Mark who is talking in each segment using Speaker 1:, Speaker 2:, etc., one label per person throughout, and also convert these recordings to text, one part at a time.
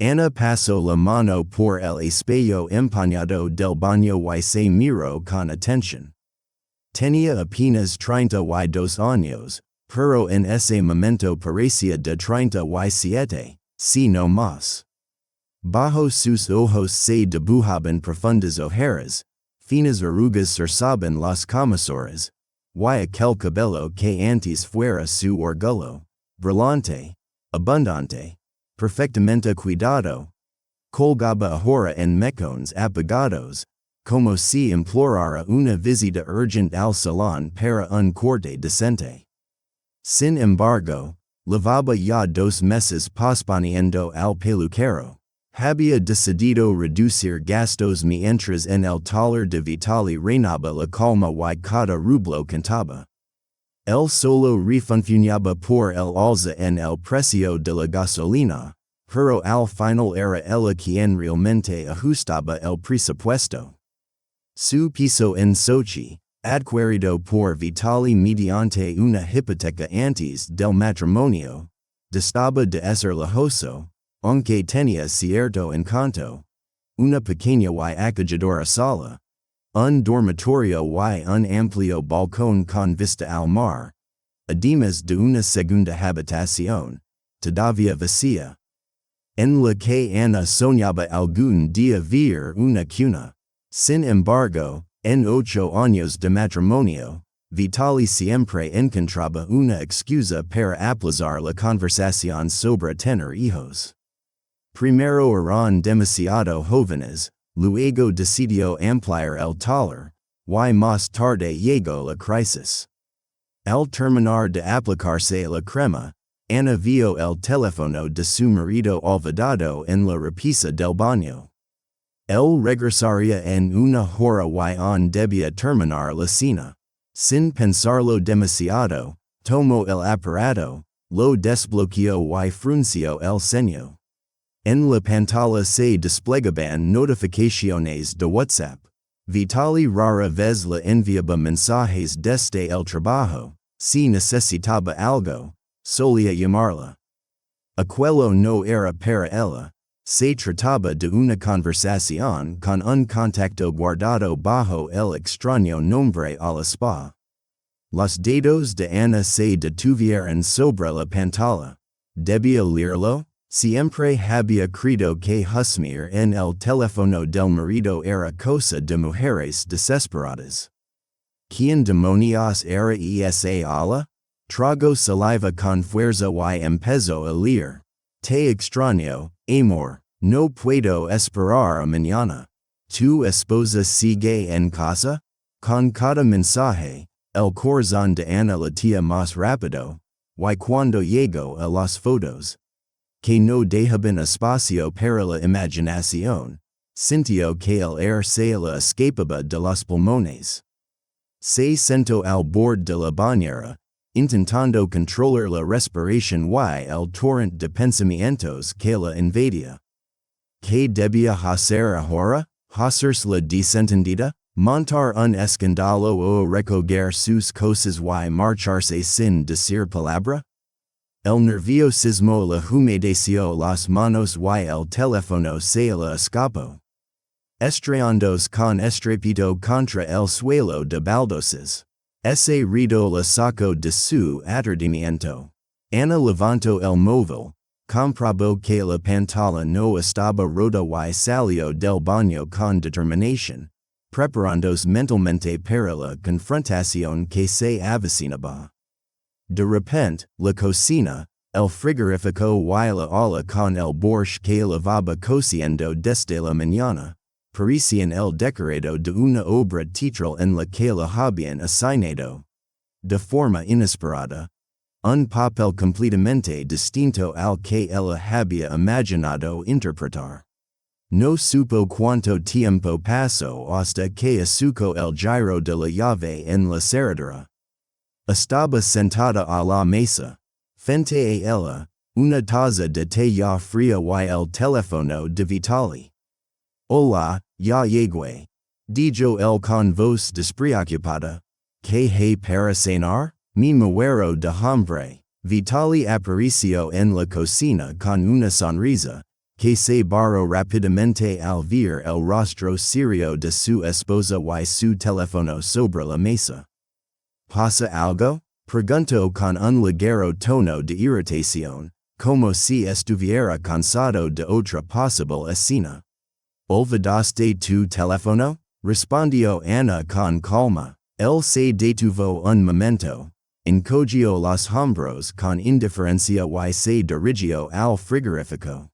Speaker 1: Ana pasó la mano por el espejo empañado del baño y se miró con atención. Tenía apenas 32 años, pero en ese momento parecía de 37, si no más. Bajo sus ojos se dibujaban profundas ojeras, finas arrugas surcaban las comisuras, y aquel cabello que antes fuera su orgullo, brillante, abundante, perfectamente cuidado, colgaba ahora en mechones apagados, como si implorara una visita urgente al salón para un corte decente. Sin embargo, llevaba ya 2 meses posponiendo al peluquero. Había decidido reducir gastos mientras en el taller de Vitali reinaba la calma y cada rublo contaba. Él solo refunfuñaba por el alza en el precio de la gasolina, pero al final era ella quien realmente ajustaba el presupuesto. Su piso en Sochi, adquirido por Vitali mediante una hipoteca antes del matrimonio, distaba de ser lujoso, aunque tenía cierto encanto, una pequeña y acogedora sala, un dormitorio y un amplio balcón con vista al mar, además de una segunda habitación, todavía vacía, en la que Ana soñaba algún día ver una cuna. Sin embargo, en 8 años de matrimonio, Vitali siempre encontraba una excusa para aplazar la conversación sobre tener hijos. Primero eran demasiado jóvenes, luego decidió ampliar el taller, y más tarde llegó la crisis. Al terminar de aplicarse la crema, Ana vio el teléfono de su marido olvidado en la repisa del baño. Él regresaría en una hora y debía terminar la cena. Sin pensarlo demasiado, tomó el aparato, lo desbloqueó y frunció el ceño. En la pantalla se desplegaban notificaciones de WhatsApp. Vitali rara vez le enviaba mensajes desde el trabajo. Si necesitaba algo, solía llamarla. Aquello no era para ella. Se trataba de una conversación con un contacto guardado bajo el extraño nombre a la spa. Los dedos de Ana se detuvieron sobre la pantalla. ¿Debía leerlo? Siempre había creído que husmear en el teléfono del marido era cosa de mujeres desesperadas. ¿Quién demonios era esa ala? Tragó saliva con fuerza y empezó a leer. Te extraño, amor, no puedo esperar a mañana. ¿Tu esposa sigue en casa? Con cada mensaje, el corazón de Ana latía más rápido, y cuando llegó a las fotos, que no dejaban espacio para la imaginación, sintió que el aire se le escapaba de los pulmones. Se sentó al borde de la bañera, intentando controlar la respiración y el torrent de pensamientos que la invadía. ¿Qué debía hacer ahora? ¿Hacerse la desentendida? ¿Montar un escándalo o recoger sus cosas y marcharse sin decir palabra? El nerviosismo le humedeció las manos y el teléfono se le escapó, estrellándose con estrépito contra el suelo de baldosas. Ese ruido le sacó de su aturdimiento. Ana levantó el móvil, comprobó que la pantalla no estaba rota y salió del baño con determinación, preparándose mentalmente para la confrontación que se avecinaba. De repente, la cocina, el frigorífico y la olla con el borscht que lavaba cociendo desde la mañana, parecían el decorado de una obra teatral en la que la habían asignado, de forma inesperada, un papel completamente distinto al que ella había imaginado interpretar. No supo cuánto tiempo pasó hasta que asucó el giro de la llave en la cerradura. Estaba sentada a la mesa, frente a ella, una taza de té ya fría y el teléfono de Vitali. Hola, ya llegué, dijo él con voz despreocupada. ¿Qué hay para cenar? Me muero de hambre. Vitali apareció en la cocina con una sonrisa, que se barró rápidamente al ver el rostro serio de su esposa y su teléfono sobre la mesa. ¿Pasa algo? Preguntó con un ligero tono de irritación, como si estuviera cansado de otra posible escena. ¿Olvidaste tu teléfono? Respondió Ana con calma. Él se detuvo un momento, encogió los hombros con indiferencia y se dirigió al frigorífico.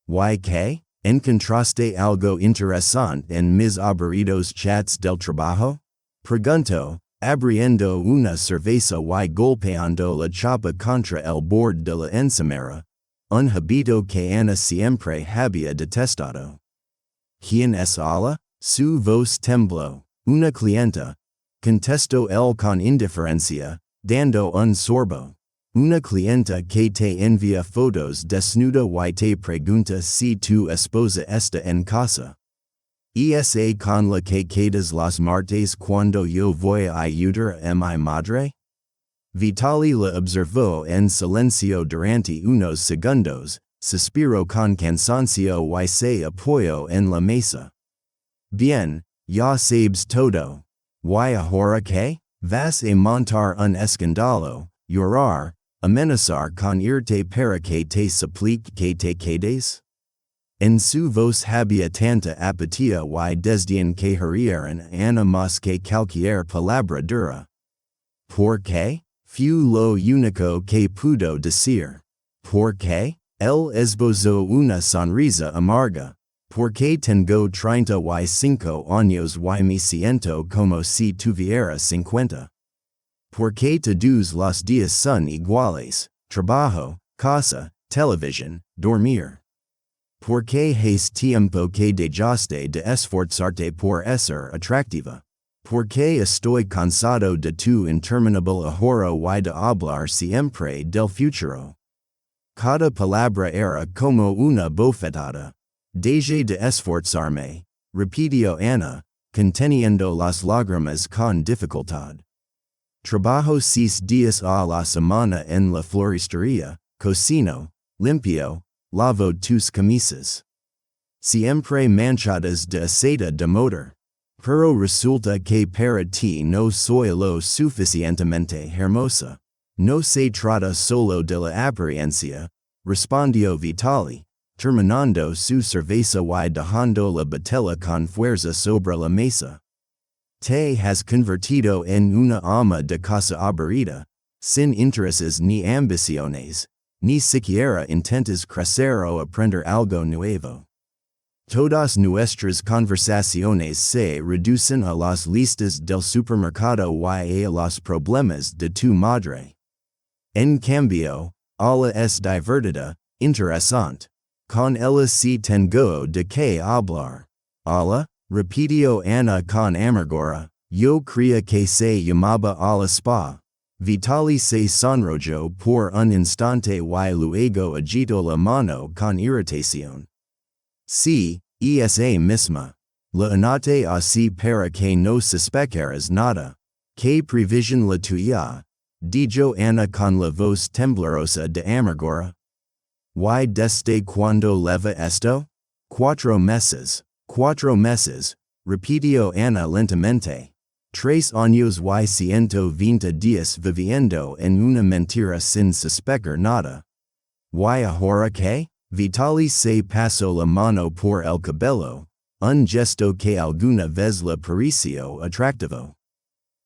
Speaker 1: ¿Y qué? ¿Encontraste algo interesante en mis aburridos chats del trabajo? Preguntó, abriendo una cerveza y golpeando la chapa contra el borde de la encimera, un hábito que Ana siempre había detestado. ¿Quién es Ala? Su voz tembló. Una clienta, contestó él con indiferencia, dando un sorbo. Una clienta que te envía fotos desnuda y te pregunta si tu esposa está en casa. ¿Esa con la que quedas los martes cuando yo voy a ayudar a mi madre? Vitali la observó en silencio durante unos segundos, suspiró con cansancio y se apoyó en la mesa. Bien, ya sabes todo. ¿Y ahora qué? ¿Vas a montar un escándalo, llorar, amenazar con irte para que te suplique que te quedes? En su voz había tanta apatía y desdén que hirieron a Ana más que cualquier palabra dura. ¿Por qué? Fue lo único que pudo decir. ¿Por qué? Él esbozó una sonrisa amarga. Porque tengo 35 años y me siento como si tuviera 50. Porque todos los días son iguales, trabajo, casa, televisión, dormir. Porque es tiempo que dejaste de esforzarte por ser atractiva. Porque estoy cansado de tu interminable ahorro y de hablar siempre del futuro. Cada palabra era como una bofetada. Dejé de esforzarme, repitió Ana, conteniendo las lágrimas con dificultad. Trabajo 6 días a la semana en la floristería, cocino, limpio, lavo tus camisas. Siempre manchadas de aceite de motor. Pero resulta que para ti no soy lo suficientemente hermosa. No se trata solo de la apariencia, respondió Vitali, terminando su cerveza y dejando la botella con fuerza sobre la mesa. Te has convertido en una ama de casa aburrida, sin intereses ni ambiciones, ni siquiera intentas crecer o aprender algo nuevo. Todas nuestras conversaciones se reducen a las listas del supermercado y a los problemas de tu madre. En cambio, Ala es divertida, interesante. Con ella sí tengo de qué hablar. Ala, repitió Ana con amargura, yo creía que se llamaba Ala Spa. Vitali se sonrojó por un instante y luego agitó la mano con irritación. Sí, esa misma. La anoté así para que no sospecharas nada. ¿Qué previsión la tuya? Dijo Ana con la voz temblorosa de amargura. ¿Y desde cuándo leva esto? 4 meses. 4 meses, repitió Ana lentamente. 3 años y 120 días viviendo en una mentira sin sospechar nada. ¿Y ahora qué? Vitali se pasó la mano por el cabello, un gesto que alguna vez le pareció atractivo.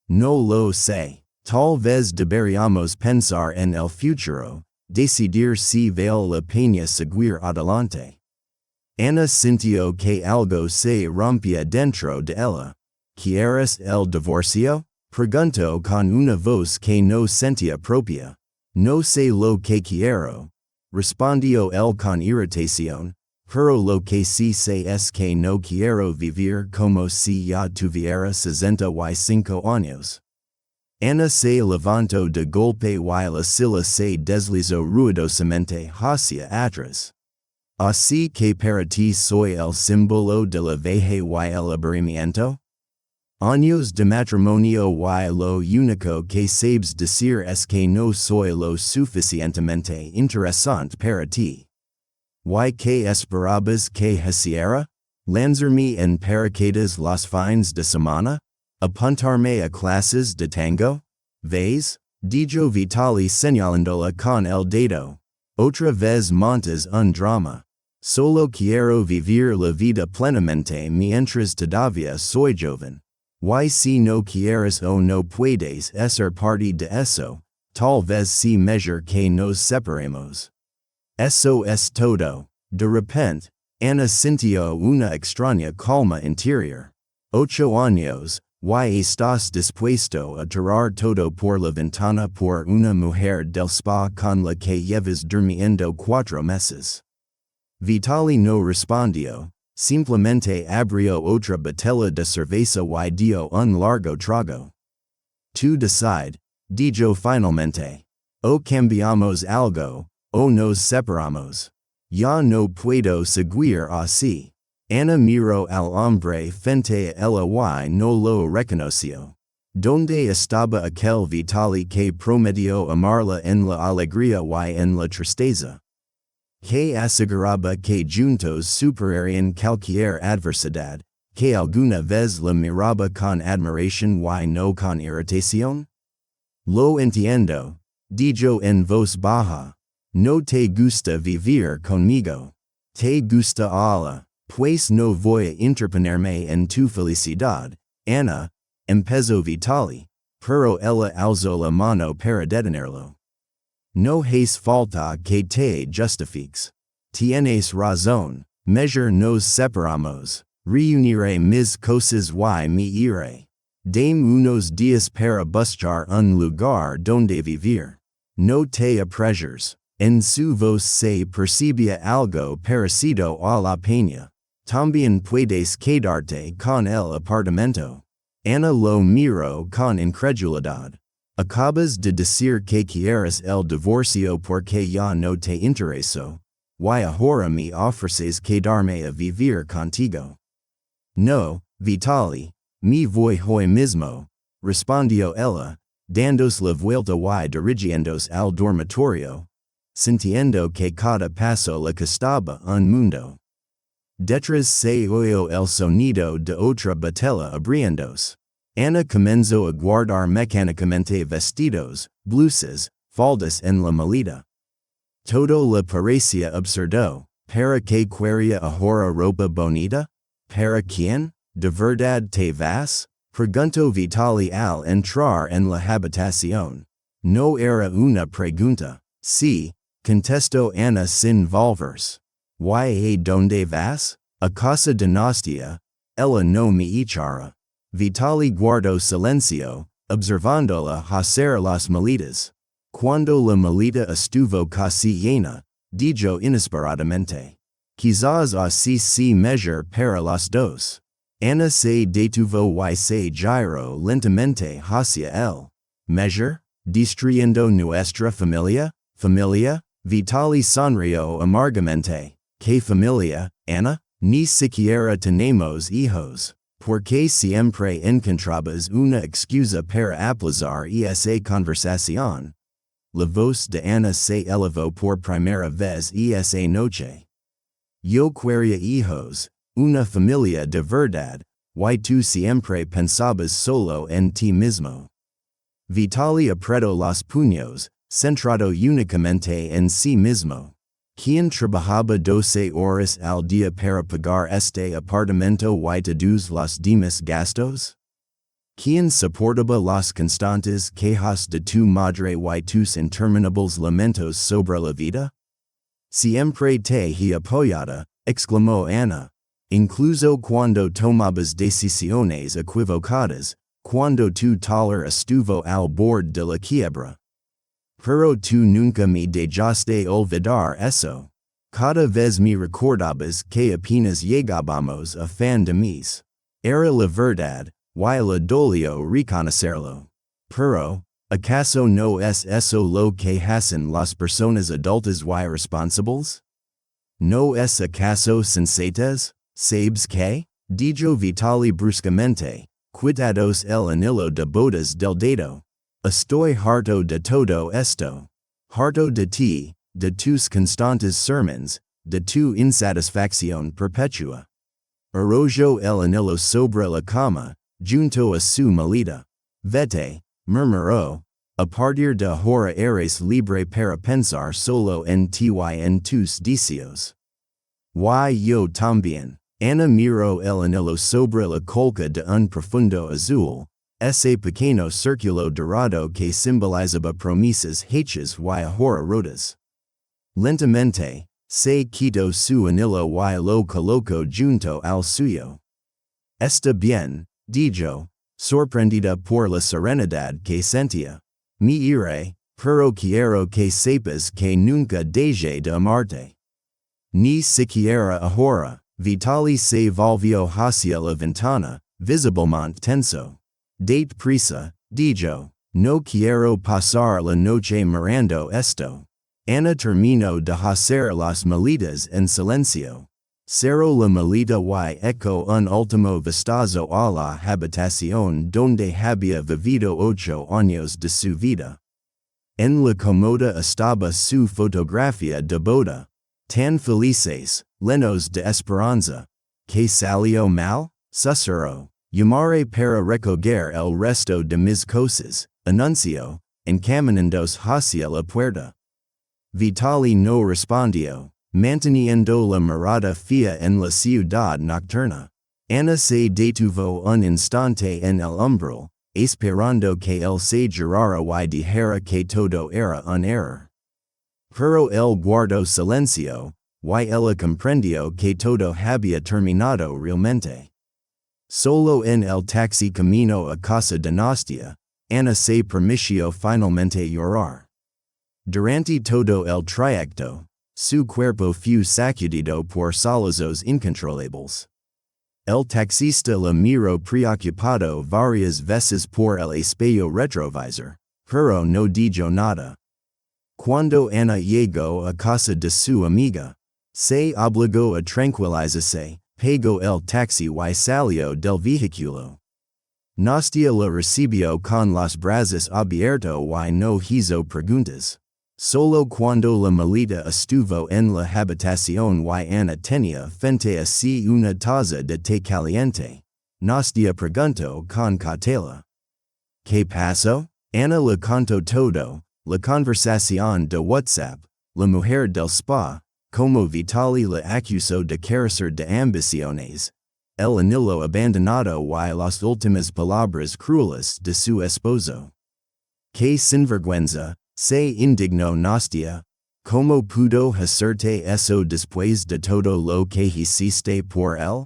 Speaker 1: No lo sé. Tal vez deberíamos pensar en el futuro, decidir si vale la pena seguir adelante. Ana sintió que algo se rompía dentro de ella. ¿Quieres el divorcio? Preguntó con una voz que no sentía propia. No sé lo que quiero, respondió él con irritación, pero lo que sí sé es que no quiero vivir como si ya tuviera 65 años. Ana se levantó de golpe y la silla se deslizó ruidosamente hacia atrás. Así que para ti soy el símbolo de la vejez y el aburrimiento. Años de matrimonio y lo único que sabes decir es que no soy lo suficientemente interesante para ti. y que esperabas que hiciera? Lanzarme en paracaídas los fines de semana? Apuntarme a clases de tango? ¿Ves? Dijo Vitali señalándola con el dedo. Otra vez montas un drama. Solo quiero vivir la vida plenamente mientras todavía soy joven. Y si no quieres o no puedes ser parte de eso, tal vez si mejor que nos separemos. Eso es todo. De repente, Ana sintió una extraña calma interior. 8 años, y estás dispuesto a tirar todo por la ventana por una mujer del spa con la que llevas durmiendo 4 meses. Vitali no respondió, simplemente abrió otra botella de cerveza y dio un largo trago. Tú decide, dijo finalmente. O cambiamos algo, o nos separamos. Ya no puedo seguir así. Ana miró al hombre frente a ella y no lo reconoció. ¿Dónde estaba aquel Vitali que prometió amarla en la alegría y en la tristeza? Que aseguraba que juntos superarían cualquier adversidad, que alguna vez la miraba con admiración y no con irritación? Lo entiendo, dijo en voz baja. No te gusta vivir conmigo. Te gusta Allah, pues no voy a interponerme en tu felicidad, Ana, empezó Vitali, pero ella alzó la mano para detenerlo. No hace falta que te justifiques. Tienes razón, mejor nos separamos. Reuniré mis cosas y me iré. Dame unos días para buscar un lugar donde vivir. No te apresures. En su voz se percibía algo parecido a la pena. También puedes quedarte con el apartamento. Ana lo miró con incredulidad. Acabas de decir que quieres el divorcio porque ya no te interesó. Y ahora me ofreces quedarme a vivir contigo. No, Vitali, me voy hoy mismo, respondió ella, dándose la vuelta y dirigiéndose al dormitorio, sintiendo que cada paso le costaba un mundo. Detrás se oyó el sonido de otra botella abriéndose. Ana comenzó a guardar mecánicamente vestidos, blusas, faldas en la maleta. Todo le parecía absurdo. ¿Para qué quería ahora ropa bonita? ¿Para quién? ¿De verdad te vas? Preguntó Vitali al entrar en la habitación. No era una pregunta. Sí, contestó Ana sin volverse. ¿Y a dónde vas? A casa de Nastia. Ella no me echará. Vitali guardó silencio, observándola hacer las maletas. Cuando la maleta estuvo casi llena, dijo inesperadamente. Quizás así sí mejor para las dos. Ana se detuvo y se giró lentamente hacia él. ¿Mejor? ¿Destruyendo nuestra familia? ¿Familia? Vitali sonrió amargamente. ¿Qué familia, Ana? Ni siquiera tenemos hijos. ¿Por qué siempre encontrabas una excusa para aplazar esa conversación? La voz de Ana se elevó por primera vez esa noche. Yo quería hijos, una familia de verdad, y tú siempre pensabas solo en ti mismo. Vitali apretó los puños, centrado únicamente en sí mismo. ¿Quién trabajaba 12 horas al día para pagar este apartamento y todos los demás gastos? ¿Quién soportaba las constantes quejas de tu madre y tus interminables lamentos sobre la vida? Siempre te he apoyado, exclamó Ana. Incluso cuando tomabas decisiones equivocadas, cuando tu taller estuvo al borde de la quiebra. Pero tú nunca me dejaste olvidar eso. Cada vez me recordabas que apenas llegábamos a fin de mes. Era la verdad, y le dolió reconocerlo. Pero, ¿acaso no es eso lo que hacen las personas adultas y responsables? ¿No es acaso sensatas? ¿Sabes qué? Dijo Vitali bruscamente, quitados el anillo de bodas del dedo. Estoy harto de todo esto. Harto de ti, de tus constantes sermones, de tu insatisfacción perpetua. Arrojo el anhelo sobre la cama, junto a su maleta. Vete, murmuró, a partir de ahora eres libre para pensar solo en ti y en tus deseos. Y yo también. Ana miró el anhelo sobre la colca de un profundo azul, ese pequeño círculo dorado que simbolizaba promesas hechas y ahora rotas. Lentamente, se quitó su anillo y lo colocó junto al suyo. Está bien, dijo, sorprendida por la serenidad que sentía. Me iré, pero quiero que sepas que nunca dejé de amarte. Ni siquiera ahora. Vitali se volvió hacia la ventana, visiblemente tenso. Date prisa, dijo, no quiero pasar la noche mirando esto. Ana terminó de hacer las maletas en silencio. Cerró la maleta y echó un último vistazo a la habitación donde había vivido 8 años de su vida. En la comoda estaba su fotografía de boda. Tan felices, llenos de esperanza. ¿Qué salió mal? Susurró. Llamaré para recoger el resto de mis cosas, anunció, encaminándose hacia la puerta. Vitali no respondió, manteniendo la mirada fija en la ciudad nocturna. Ana se detuvo un instante en el umbral, esperando que él se girara y dijera que todo era un error. Pero él guardó silencio, y ella comprendió que todo había terminado realmente. Solo en el taxi camino a casa de Nastia, Ana se permitió finalmente llorar. Durante todo el trayecto, su cuerpo fue sacudido por sollozos incontrolables. El taxista la miró preocupado varias veces por el espejo retrovisor, pero no dijo nada. Cuando Ana llegó a casa de su amiga, se obligó a tranquilizarse, pagó el taxi y salió del vehículo. Nastia la recibió con los brazos abiertos y no hizo preguntas. Solo cuando la maleta estuvo en la habitación y Ana tenía frente a sí una taza de té caliente, Nastia preguntó con cautela. ¿Qué pasó? Ana le contó todo. La conversación de WhatsApp, la mujer del spa, como Vitali la acusó de carecer de ambiciones, el anillo abandonado y las últimas palabras crueles de su esposo. ¿Qué sinvergüenza? Se indignó Nastia. ¿Cómo pudo hacerte eso después de todo lo que hiciste por él?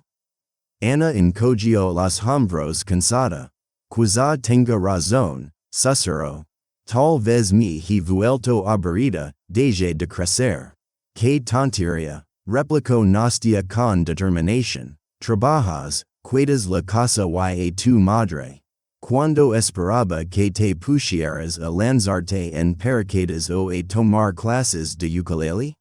Speaker 1: Ana encogió los hombros cansada. Quizá tenga razón, susurró. Tal vez me he vuelto aburrida, dejé de crecer. ¿Qué tontería? Replicó Nastia con determinación. Trabajas, cuidas la casa y a tu madre. Cuando esperaba que te pusieras a lanzarte en paracaídas o a tomar clases de ukulele?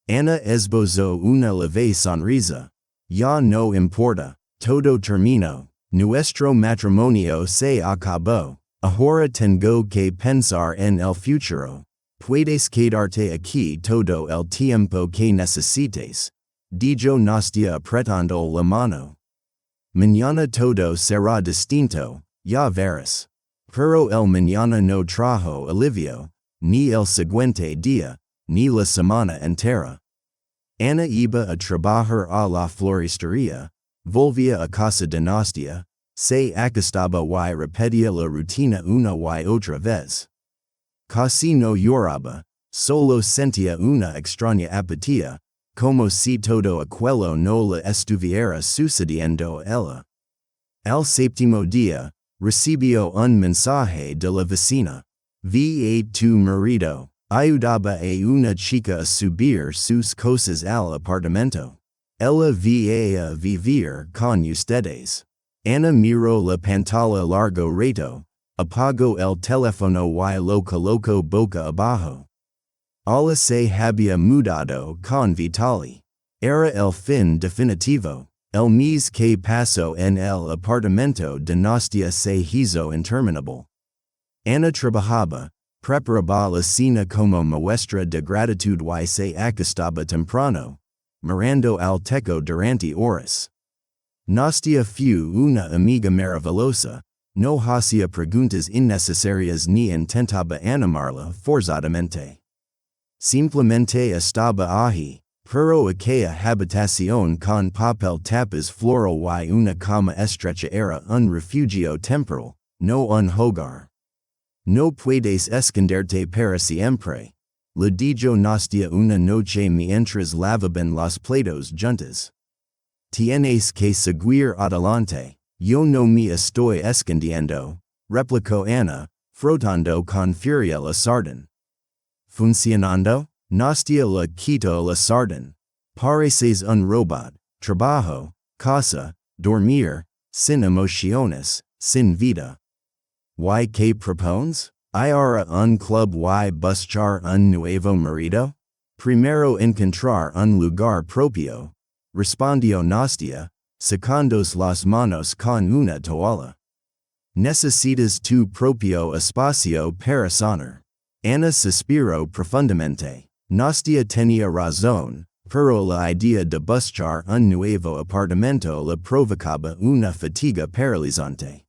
Speaker 1: Ana esbozó una leve sonrisa. Ya no importa, todo terminó. Nuestro matrimonio se acabó. Ahora tengo que pensar en el futuro. Puedes quedarte aquí todo el tiempo que necesites, dijo Nastia apretando la mano. Mañana todo será distinto, ya verás. Pero el mañana no trajo alivio, ni el siguiente día, ni la semana entera. Ana iba a trabajar a la floristería, volvía a casa de Nastia, se acostaba y repetía la rutina una y otra vez. Casi no lloraba, solo sentía una extraña apatía, como si todo aquello no le estuviera sucediendo a ella. Al séptimo día, recibió un mensaje de la vecina. Vi a tu marido, ayudaba a una chica a subir sus cosas al apartamento. Ella va a vivir con ustedes. Ana miró la pantalla largo rato, apagó el teléfono y lo colocó boca abajo. Ala se había mudado con Vitali. Era el fin definitivo. El mes que pasó en el apartamento de Nastia se hizo interminable. Ana trabajaba, Preparaba la cena como muestra de gratitud y se acostaba temprano, mirando al techo durante horas. Nastia fue una amiga maravillosa, no hacía preguntas innecesarias ni intentaba animarla forzadamente. Simplemente estaba allí, pero aquella habitación con papel tapas floral y una cama estrecha era un refugio temporal, no un hogar. No puedes esconderte para siempre, le dijo Nastia una noche mientras lavaban los platos juntas. Tienes que seguir adelante, yo no me estoy escondiendo, replicó Ana, frotando con furia la sartén. ¿Funcionando? Nastia le quitó la sartén. Pareces un robot, trabajo, casa, dormir, sin emociones, sin vida. ¿Y qué propones? ¿Ir a un club y buscar un nuevo marido? Primero encontrar un lugar propio, respondió Nastia, sacándose las manos con una toalla. Necesitas tu propio espacio para sanar. Ana suspiró profundamente. Nastia tenía razón, pero la idea de buscar un nuevo apartamento le provocaba una fatiga paralizante.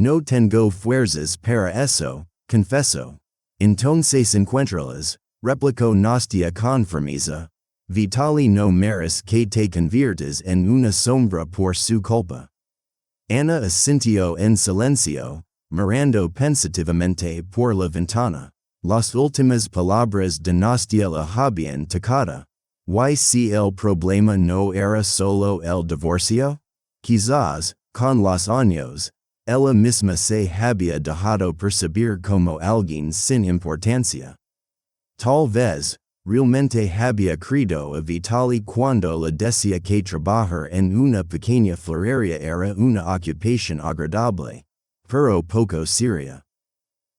Speaker 1: No tengo fuerzas para eso, confesó. Entonces encuéntralas, replicó Nastia con firmeza. Vitali no mereces que te conviertas en una sombra por su culpa. Ana asintió en silencio, mirando pensativamente por la ventana. Las últimas palabras de Nastia la habían tocado. ¿Y si el problema no era solo el divorcio? Quizás, con los años, ella misma se había dejado percibir como alguien sin importancia. Tal vez, realmente había creído a Vitali cuando le decía que trabajar en una pequeña florería era una ocupación agradable, pero poco seria.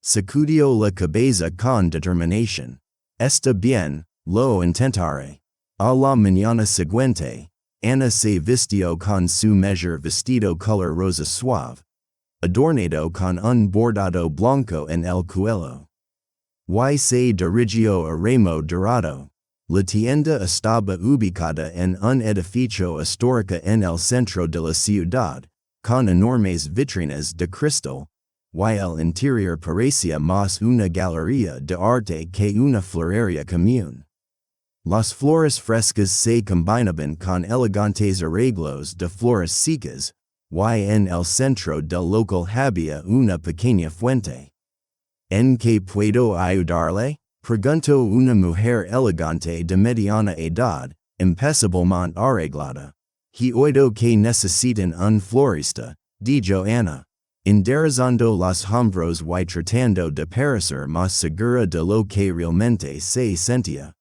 Speaker 1: Sacudió la cabeza con determinación. Está bien, lo intentaré. A la mañana siguiente, Ana se vistió con su mejor vestido color rosa suave, adornado con un bordado blanco en el cuello. Y se dirigió a Remo Dorado. La tienda estaba ubicada en un edificio histórico en el centro de la ciudad, con enormes vitrinas de cristal, y el interior parecía más una galería de arte que una florería común. Las flores frescas se combinaban con elegantes arreglos de flores secas, y en el centro del local había una pequeña fuente. ¿En qué puedo ayudarle? Preguntó una mujer elegante de mediana edad, impecablemente arreglada. He oído que necesitan un florista, dijo Ana, enderezando los hombros y tratando de parecer más segura de lo que realmente se sentía.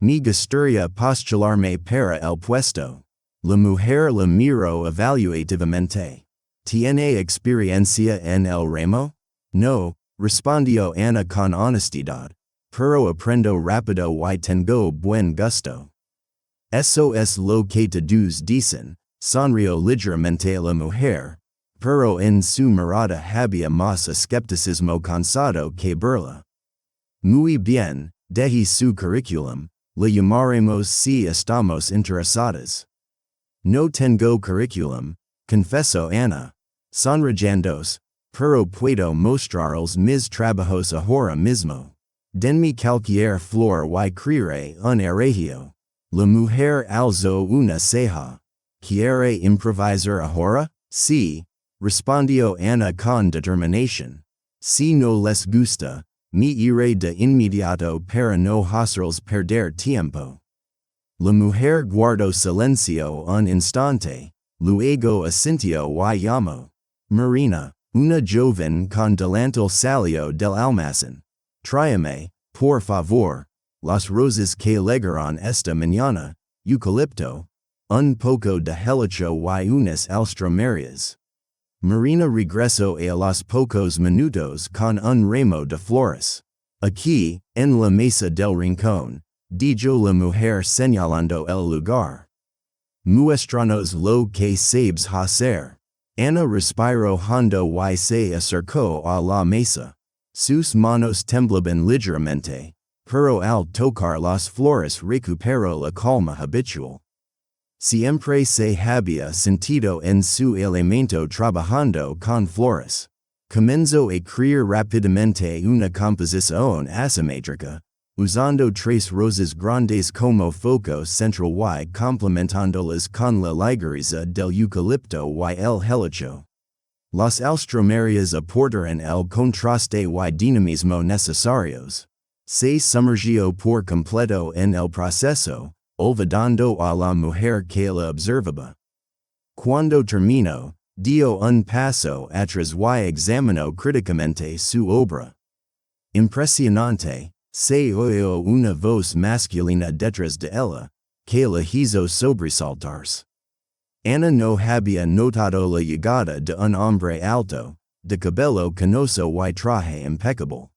Speaker 1: Me gustaría postularme para el puesto. La mujer la miró evaluativamente. ¿Tiene experiencia en el ramo? No, respondió Ana con honestidad, pero aprendo rápido y tengo buen gusto. Eso es lo que todos dicen, sonrió ligeramente la mujer, pero en su mirada había más escepticismo cansado que burla. Muy bien, deje su currículum, le llamaremos si estamos interesados. No tengo currículum, confesó Ana, sonriéndose, pero puedo mostrarles mis trabajos ahora mismo. Denme cualquier flor y crearé un arreglo. La mujer alzó una ceja. ¿Quiere improvisar ahora? Sí, respondió Ana con determinación. Si no les gusta, me iré de inmediato para no hacerles perder tiempo. La mujer guardó silencio un instante, luego asintió y llamó. Marina, una joven con delantal salió del almacén. Tráeme, por favor, las rosas que llegaron esta mañana, eucalipto, un poco de helecho y unas alstromerias. Marina regresó a los pocos minutos con un ramo de flores. Aquí, en la mesa del rincón, dijo la mujer señalando el lugar. Muéstranos lo que sabes hacer. Ana respiró hondo y se acercó a la mesa. sus manos temblaban ligeramente, pero al tocar las flores recuperó la calma habitual. Siempre se había sentido en su elemento trabajando con flores. Comenzó a crear rápidamente una composición asimétrica, usando tres rosas grandes como foco central y complementándolas con la ligereza del eucalipto y el helecho. Las alstromerias aportaron el contraste y dinamismo necesarios. Se sumergió por completo en el proceso, olvidando a la mujer que la observaba. Cuando terminó, dio un paso atrás y examinó críticamente su obra. Impresionante, se oyó una voz masculina detrás de ella, que la hizo sobresaltarse. Ana no había notado la llegada de un hombre alto, de cabello canoso y traje impecable.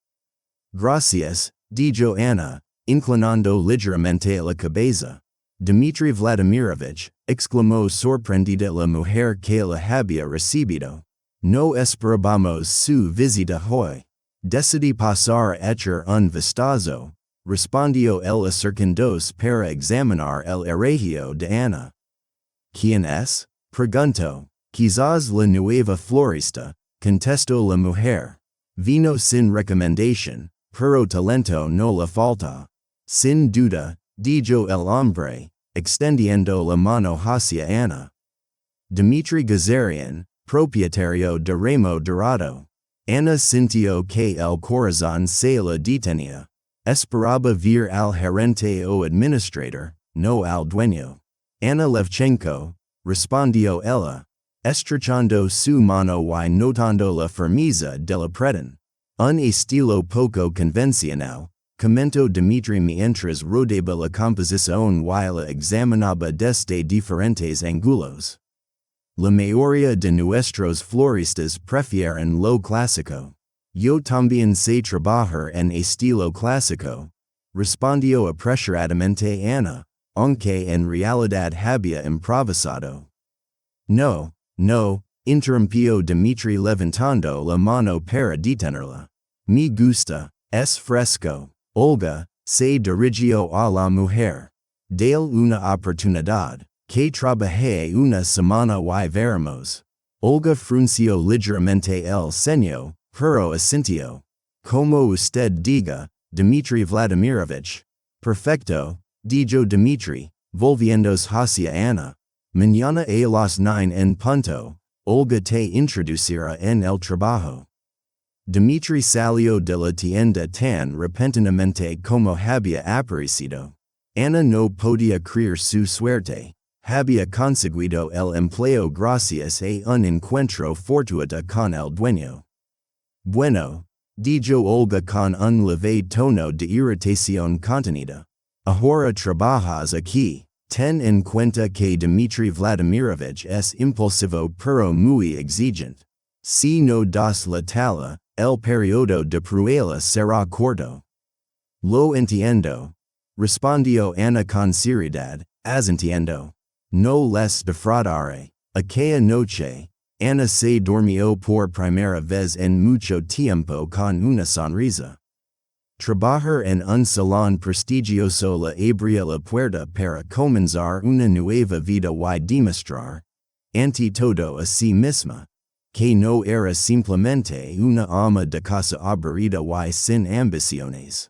Speaker 1: Gracias, dijo Ana, inclinando ligeramente la cabeza. Dmitry Vladimirovich, exclamó sorprendida la mujer que la había recibido. No esperábamos su visita hoy. Decidí pasar a echar un vistazo, respondió él acercándose para examinar el arreglo de Ana. ¿Quién es?, preguntó. Quizás la nueva florista, contestó la mujer. Vino sin recomendación, pero talento no le falta. Sin duda, dijo el hombre, extendiendo la mano hacia Ana. Dmitry Gazarian, propietario de Remo Dorado. Ana sintió que el corazón se la detenía. Esperaba ver al gerente o administrador, no al dueño. Ana Levchenko, respondió ella, estrechando su mano y notando la firmeza de la prenda. Un estilo poco convencional, comentó Dmitry mientras rodeaba la composición y la examinaba desde diferentes ángulos. La mayoría de nuestros floristas prefieren lo clásico. Yo también sé trabajar en estilo clásico, respondió apresuradamente Ana, aunque en realidad había improvisado. No, no, interrumpió Dmitry levantando la mano para detenerla. Me gusta, es fresco. Olga, se dirigió a la mujer. Dale una oportunidad, que trabajé una semana y veremos. Olga frunció ligeramente el ceño, pero asintió. Como usted diga, Dmitry Vladimirovich. Perfecto, dijo Dmitry, volviéndose hacia Ana. Mañana a las 9 en punto, Olga te introducirá en el trabajo. Dmitry salió de la tienda tan repentinamente como había aparecido. Ana no podía creer su suerte. Había conseguido el empleo gracias a un encuentro fortuito con el dueño. Bueno, dijo Olga con un leve tono de irritación contenida. Ahora trabajas aquí. Ten en cuenta que Dmitry Vladimirovich es impulsivo pero muy exigente. Si no das la talla, el periodo de prueba será corto. Lo entiendo, respondió Ana con seriedad, as entiendo. No les defraudaré. Aquella noche, Ana se durmió por primera vez en mucho tiempo con una sonrisa. Trabajar en un salón prestigioso le abría la puerta para comenzar una nueva vida y demostrar, ante todo a sí misma, que no era simplemente una ama de casa aburrida y sin ambiciones.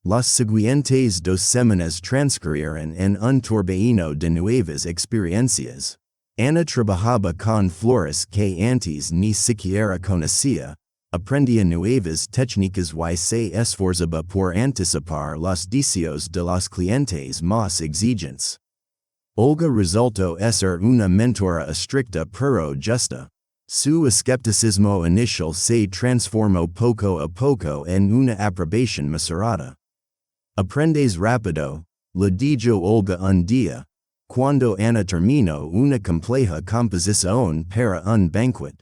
Speaker 1: Las siguientes 2 semanas transcurrieron en un torbellino de nuevas experiencias. Ana trabajaba con flores que antes ni siquiera conocía, aprendía nuevas técnicas y se esforzaba por anticipar los deseos de los clientes más exigentes. Olga resultó ser una mentora estricta pero justa. Su escepticismo inicial se transformó poco a poco en una aprobación mesurada. Aprendes rápido, le dijo Olga un día, cuando Ana terminó una compleja composición para un banquet.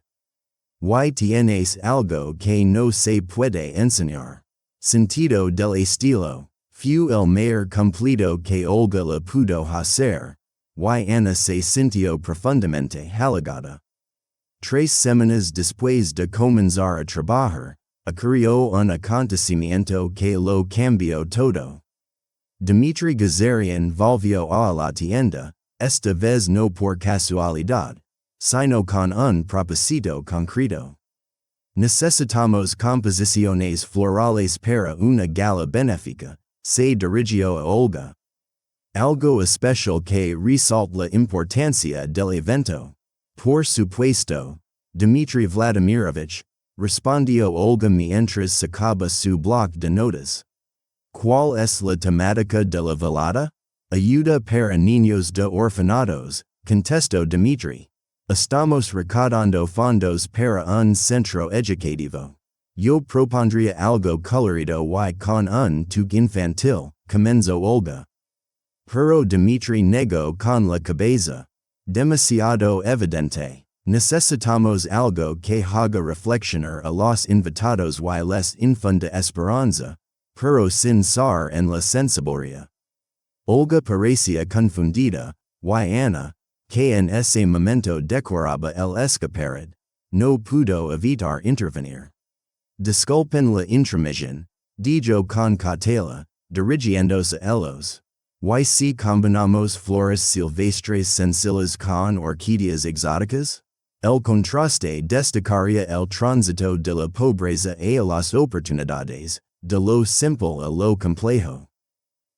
Speaker 1: Y tienes algo que no se puede enseñar. Sentido del estilo. Fue el mayor cumplido que Olga le pudo hacer, y Ana se sintió profundamente halagada. 3 semanas después de comenzar a trabajar, ocurrió un acontecimiento que lo cambió todo. Dmitry Gazarian volvió a la tienda, esta vez no por casualidad, sino con un propósito concreto. Necesitamos composiciones florales para una gala benéfica, se dirigió a Olga. Algo especial que resalta la importancia del evento. Por supuesto, Dmitry Vladimirovich, respondió Olga mientras sacaba su bloc de notas. ¿Cuál es la temática de la velada? Ayuda para niños de orfanatos, contestó Dmitry. Estamos recaudando fondos para un centro educativo. Yo propondría algo colorido y con un toque infantil, comenzó Olga. Pero Dmitry negó con la cabeza. Demasiado evidente. Necesitamos algo que haga reflexionar a los invitados y les infunda esperanza, pero sin ser en la sensibilidad. Olga parecía confundida, y Ana, que en ese momento decoraba el escaparate, no pudo evitar intervenir. Disculpen la intromisión, dijo con cautela, dirigiéndose a ellos. ¿Y si combinamos flores silvestres sencillas con orquídeas exóticas? El contraste destacaría el tránsito de la pobreza a las oportunidades, de lo simple a lo complejo.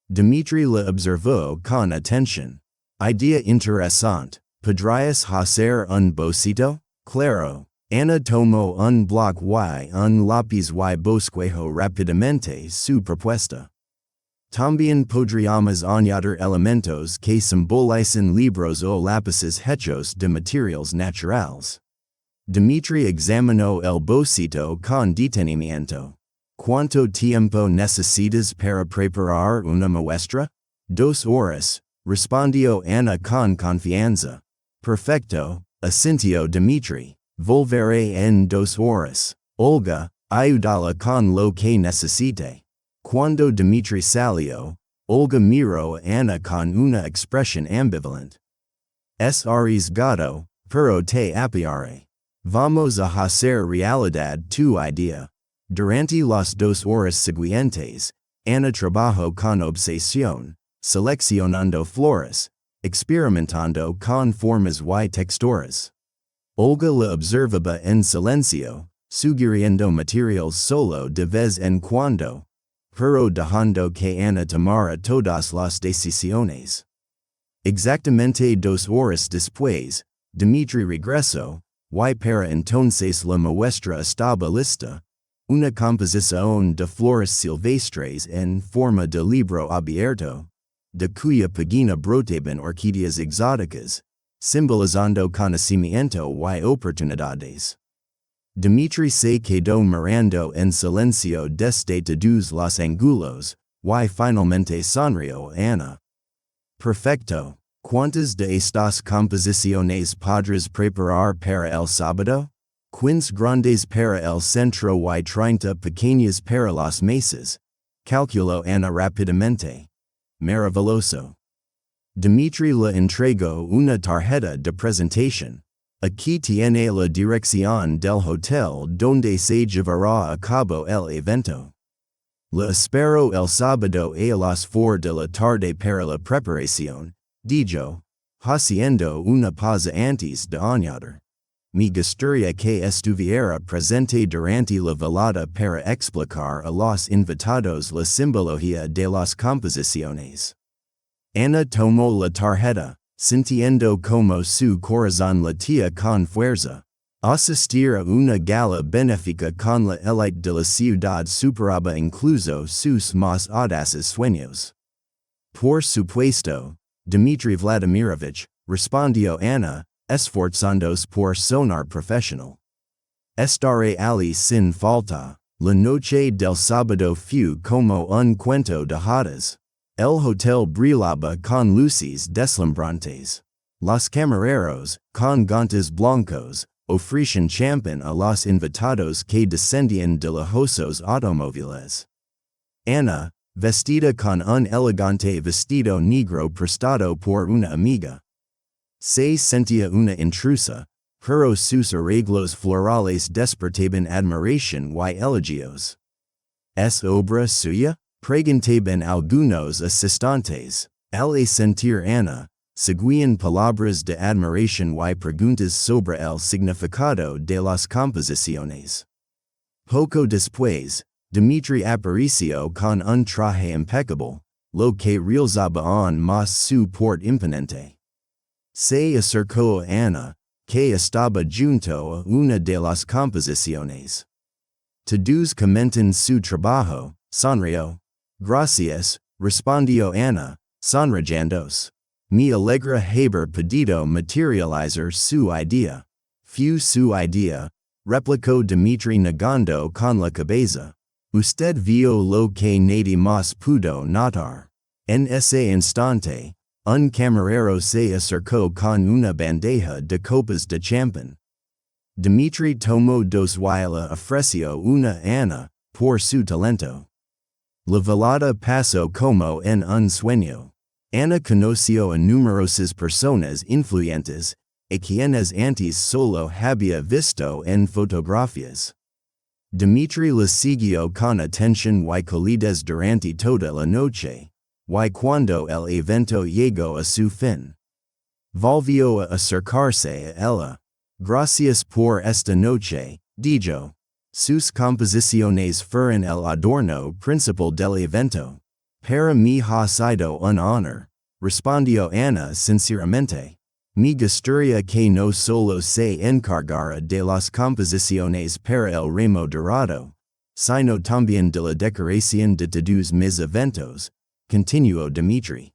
Speaker 1: Dmitry la observó con atención. Idea interesante. ¿Podrías hacer un bocito? Claro. Ana tomó un bloc y un lápiz y bosquejó rápidamente su propuesta. También podríamos añadir elementos que simbolicen libros o lápices hechos de materiales naturales. Dmitry examinó el bocito con detenimiento. ¿Cuánto tiempo necesitas para preparar una muestra? 2 horas, respondió Ana con confianza. Perfecto, asintió Dmitry. Volveré en 2 horas. Olga, ayúdala con lo que necesite. Cuando Dmitry salió, Olga miró a Ana con una expresión ambivalente. Es arriesgado, pero te apoyaré. Vamos a hacer realidad tu idea. Durante las 2 horas siguientes, Ana trabajó con obsesión, seleccionando flores, experimentando con formas y texturas. Olga la observaba en silencio, sugiriendo materials solo de vez en cuando, pero dejando que Ana tomara todas las decisiones. Exactamente 2 horas después, Dmitry regresó, y para entonces la muestra estaba lista. Una composición de flores silvestres en forma de libro abierto, de cuya página brotaban orquídeas exóticas, simbolizando conocimiento y oportunidades. Dmitry se quedó mirando en silencio desde todos los ángulos, y finalmente sonrió Ana. Perfecto. ¿Cuántas de estas composiciones podrás preparar para el sábado? 15 grandes para el centro y 30 pequeñas para los meses, calculó Ana rápidamente. Maravilloso. Dmitry le entregó una tarjeta de presentación. Aquí tiene la dirección del hotel donde se llevará a cabo el evento. Le espero el sábado a las 4 de la tarde para la preparación, dijo, haciendo una pausa antes de añadir. Me gustaría que estuviera presente durante la velada para explicar a los invitados la simbología de las composiciones. Ana tomó la tarjeta, sintiendo como su corazón latía con fuerza. Asistir a una gala benéfica con la élite de la ciudad superaba incluso sus más audaces sueños. Por supuesto, Dmitry Vladimirovich, respondió Ana, esforzándose por sonar profesional. Estaré allí sin falta. La noche del sábado fue como un cuento de hadas. El hotel brillaba con luces deslumbrantes. Los camareros, con guantes blancos, ofrecían champán a los invitados que descendían de lujosos automóviles. Ana, vestida con un elegante vestido negro prestado por una amiga, se sentía una intrusa, pero sus arreglos florales despertaban admiración y elogios. Es obra suya? Preguntaban algunos asistentes. Al sentir Ana, seguían palabras de admiración y preguntas sobre el significado de las composiciones. Poco después, Dmitri apareció con un traje impecable, lo que realzaba aún más su porte imponente. Se acercó a Ana, que estaba junto a una de las composiciones. Todos comentan su trabajo, sonrió. Gracias, respondió Ana, sonriéndose. Me alegra haber podido materializar su idea. Fue su idea, replicó Dmitri negando con la cabeza. Usted vio lo que nadie más pudo notar. En ese instante, un camarero se acercó con una bandeja de copas de champán. Dmitri tomó dos y le ofreció una a Ana, por su talento. La velada pasó como en un sueño. Ana conoció a numerosas personas influyentes, a quienes antes solo había visto en fotografías. Dmitri la siguió con atención y calidez durante toda la noche, y cuando el evento llegó a su fin, volvió a acercarse a ella. Gracias por esta noche, dijo. Sus composiciones fueron el adorno principal del evento. Para mí ha sido un honor, respondió Ana sinceramente. Me gustaría que no solo se encargara de las composiciones para el remo dorado, sino también de la decoración de todos mis eventos, continuó Dmitri.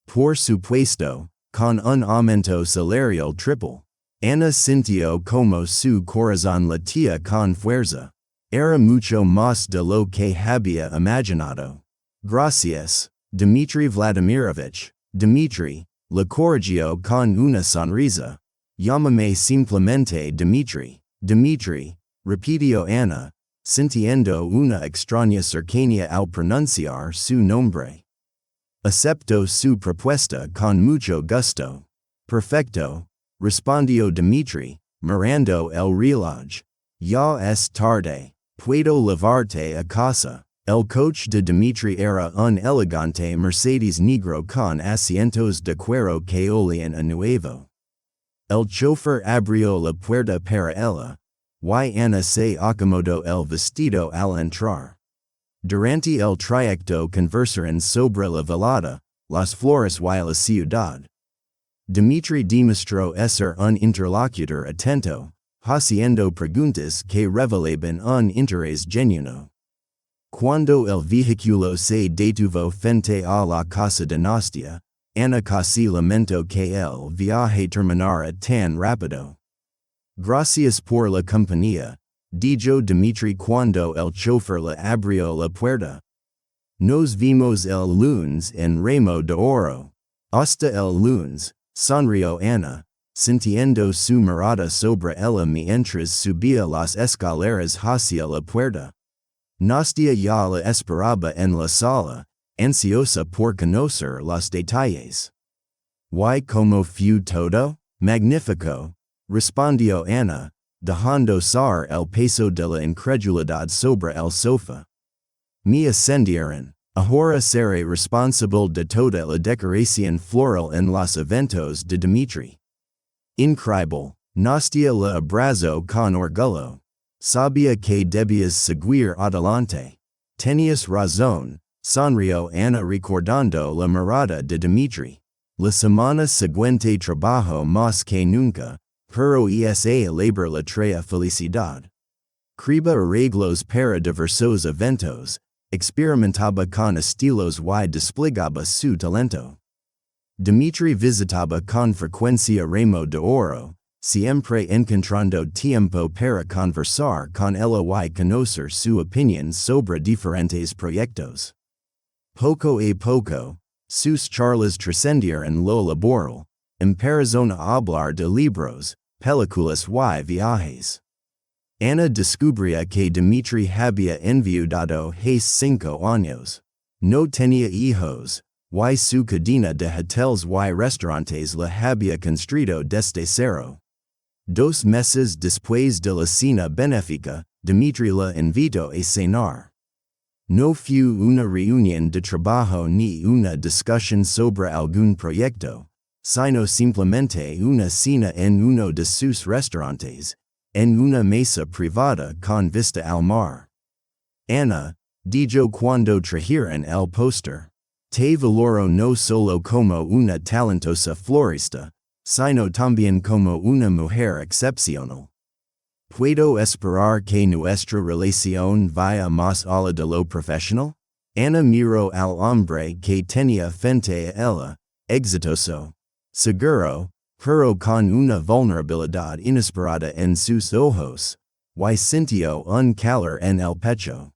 Speaker 1: Por supuesto, con un aumento salarial triple. Ana sintió como su corazón latía con fuerza. Era mucho más de lo que había imaginado. Gracias, Dmitri Vladimirovich. Dmitri, le corrigió con una sonrisa. Llámame simplemente Dmitri. Dmitri, repitió Ana, sintiendo una extraña cercanía al pronunciar su nombre. Acepto su propuesta con mucho gusto. Perfecto, respondió Dmitri, mirando el reloj. Ya es tarde. Puedo llevarte a casa. El coche de Dmitri era un elegante Mercedes negro con asientos de cuero que olían a nuevo. El chofer abrió la puerta para ella, y Ana se acomodó el vestido al entrar. Durante el trayecto conversaron sobre la velada, las flores y la ciudad. Dmitri demostró ser un interlocutor atento, haciendo preguntas que revelaban un interés genuino. Cuando el vehículo se detuvo frente a la casa de Nastia, Ana casi lamentó que el viaje terminara tan rápido. Gracias por la compañía, dijo Dmitri cuando el chofer le abrió la puerta. Nos vimos el lunes en Remo de Oro. Hasta el lunes, sonrió Ana, sintiendo su mirada sobre ella mientras subía las escaleras hacia la puerta. Nastia ya la esperaba en la sala, ansiosa por conocer los detalles. ¿Y cómo fue todo? Magnífico, respondió Ana, dejando caer el peso de la incredulidad sobre el sofá. Me ascendieron. Ahora seré responsable de toda la decoración floral en los eventos de Dmitri. Increíble, Nastia la abrazó con orgullo. Sabía que debías seguir adelante. Tenías razón, sonrió Ana recordando la mirada de Dmitri. La semana siguiente trabajó más que nunca, pero esa labor le traía felicidad. Creaba arreglos para diversos eventos, experimentaba con estilos y desplegaba su talento. Dmitri visitaba con frecuencia Remo de Oro, siempre encontrando tiempo para conversar con ella y conocer su opinión sobre diferentes proyectos. Poco a poco, sus charlas trascendieron lo laboral, empezaron a hablar de libros, películas y viajes. Ana descubría que Dmitri había enviudado hace 5 años. No tenía hijos, y su cadena de hoteles y restaurantes la había construido desde cero. Dos meses después de la cena benéfica, Dimitri la invitó a cenar. No fue una reunión de trabajo ni una discusión sobre algún proyecto, sino simplemente una cena en uno de sus restaurantes, en una mesa privada con vista al mar. Ana, dijo cuando trajeron el póster. Te valoro no solo como una talentosa florista, sino también como una mujer excepcional. ¿Puedo esperar que nuestra relación vaya más allá de lo profesional? Ana miró al hombre que tenía frente a ella, exitoso, seguro, pero con una vulnerabilidad inesperada en sus ojos, y sintió un calor en el pecho.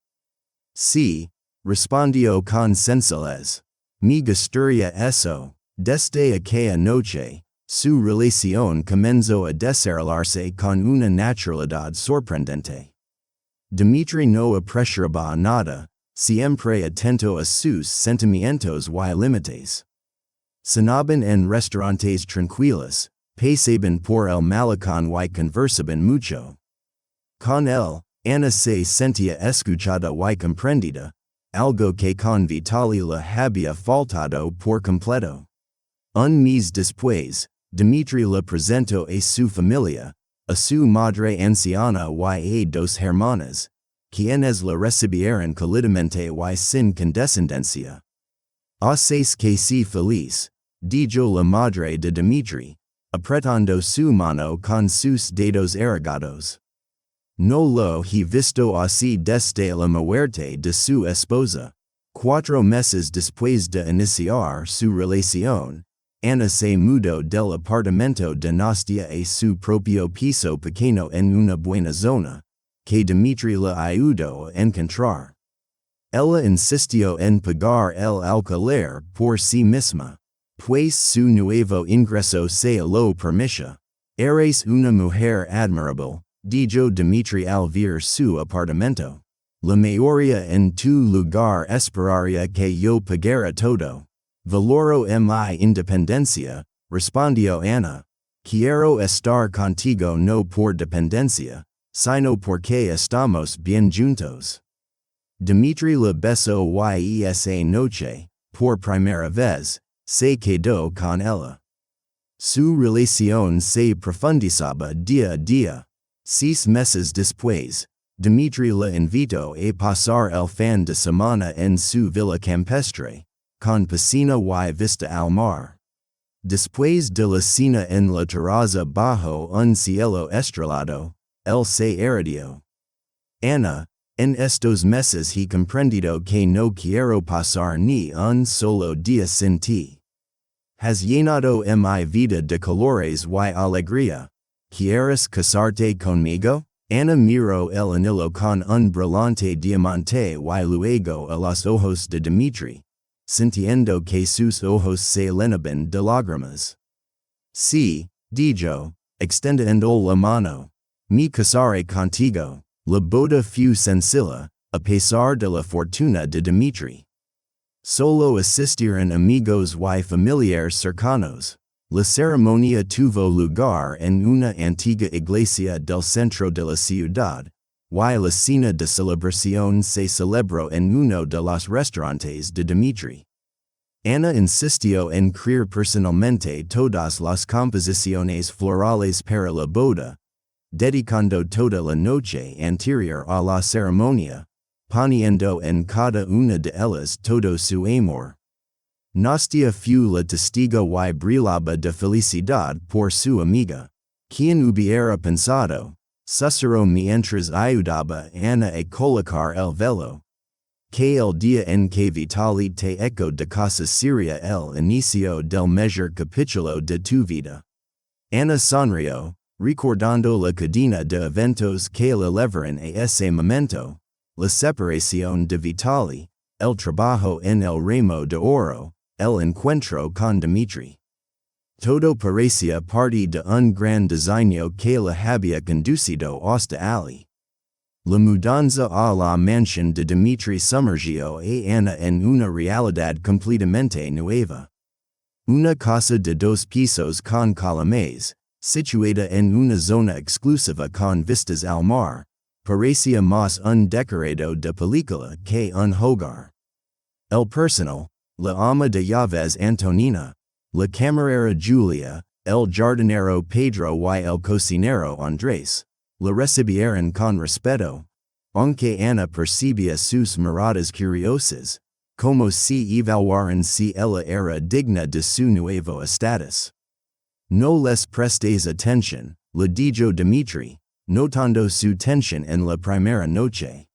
Speaker 1: Sí, respondió con sencillez. Me gustaría eso. Desde aquella noche, su relación comenzó a desarrollarse con una naturalidad sorprendente. Dimitri no apresuraba nada, siempre atento a sus sentimientos y límites. Cenaban en restaurantes tranquilos, pasaban por el malecón y conversaban mucho. Con él, Ana se sentía escuchada y comprendida, algo que con Vitaly le había faltado por completo. Un mes después, Dimitri le presentó a su familia, a su madre anciana y a dos hermanas, quienes la recibieron cálidamente y sin condescendencia. Haces que sí feliz, dijo la madre de Dimitri, apretando su mano con sus dedos arrugados. No lo he visto así desde la muerte de su esposa. 4 meses después de iniciar su relación, Ana se mudó del apartamento de Nastia a su propio piso pequeño en una buena zona, que Dimitri le ayudó a encontrar. Ella insistió en pagar el alquiler por sí misma, pues su nuevo ingreso se lo permitía. Eres una mujer admirable, dijo Dimitri al ver su apartamento. La mayoría en tu lugar esperaría que yo pagara todo. Valoro mi independencia, respondió Ana. Quiero estar contigo no por dependencia, sino porque estamos bien juntos. Dimitri le besó y esa noche, por primera vez, se quedó con ella. Su relación se profundizaba día a día. 6 meses después, Dimitri le invitó a pasar el fin de semana en su villa campestre, con piscina y vista al mar. Después de la cena en la terraza bajo un cielo estrellado, él se retiró. Ana, en estos meses he comprendido que no quiero pasar ni un solo día sin ti. Has llenado mi vida de colores y alegría. ¿Quieres casarte conmigo? Ana miró el anillo con un brillante diamante y luego a los ojos de Dimitri, sintiendo que sus ojos se llenaban de lágrimas. Sí, dijo, extendiendo la mano. Me casaré contigo. La boda fue sencilla, a pesar de la fortuna de Dimitri. Solo asistieron amigos y familiares cercanos. La ceremonia tuvo lugar en una antigua iglesia del centro de la ciudad, y la cena de celebración se celebró en uno de los restaurantes de Dimitri. Ana insistió en crear personalmente todas las composiciones florales para la boda, dedicando toda la noche anterior a la ceremonia, poniendo en cada una de ellas todo su amor. Nastia fue la testigo y brillaba de felicidad por su amiga. Quien hubiera pensado, susurró mientras ayudaba a Ana a colocar el velo, que el día en que Vitaly te Echó De Casa sería el inicio del mejor capítulo de tu vida. Ana sonrió, recordando la cadena de eventos que le llevaron a ese momento, la separación de Vitaly, el trabajo en el ramo de oro, el encuentro con Dimitri. Todo parecía parte de un gran diseño que le había conducido hasta allí. La mudanza a la mansión de Dimitri sumergió a Ana en una realidad completamente nueva. Una casa de 2 pisos con columnas, situada en una zona exclusiva con vistas al mar, parecía más un decorado de película que un hogar. El personal, la ama de llaves Antonina, la camarera Julia, el jardinero Pedro y el cocinero Andrés, la recibieron con respeto, aunque Ana percibía sus miradas curiosas, como si evaluaran si ella era digna de su nuevo estatus. No les prestes atención, le dijo Dmitri, notando su tensión en la primera noche.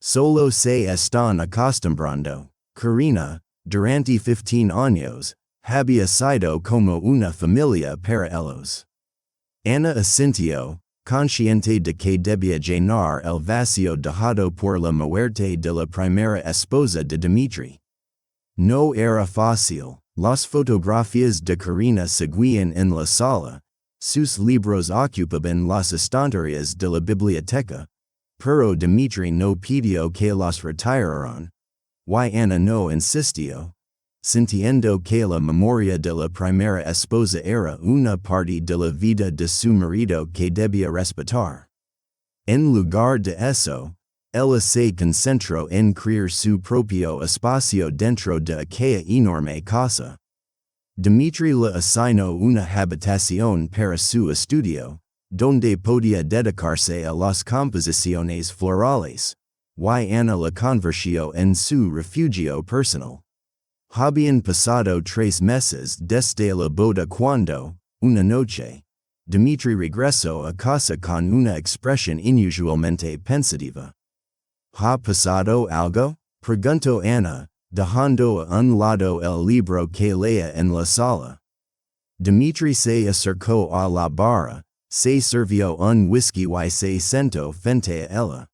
Speaker 1: Solo se están acostumbrando. Karina, durante 15 años, había sido como una familia para ellos. Ana asintió, consciente de que debía llenar el vacío dejado por la muerte de la primera esposa de Dmitri. No era fácil. Las fotografías de Karina seguían en la sala, sus libros ocupaban las estanterías de la biblioteca, pero Dmitri no pidió que las retiraran. Y Ana no insistió, sintiendo que la memoria de la primera esposa era una parte de la vida de su marido que debía respetar. En lugar de eso, ella se concentró en crear su propio espacio dentro de aquella enorme casa. Dmitri le asignó una habitación para su estudio, donde podía dedicarse a las composiciones florales, y Ana la convirtió en su refugio personal. Habían pasado 3 meses desde la boda cuando, una noche, Dmitri regresó a casa con una expresión inusualmente pensativa. ¿Ha pasado algo?, preguntó Ana, dejando a un lado el libro que leía en la sala. Dmitri se acercó a la barra, se sirvió un whisky y se sentó frente a ella.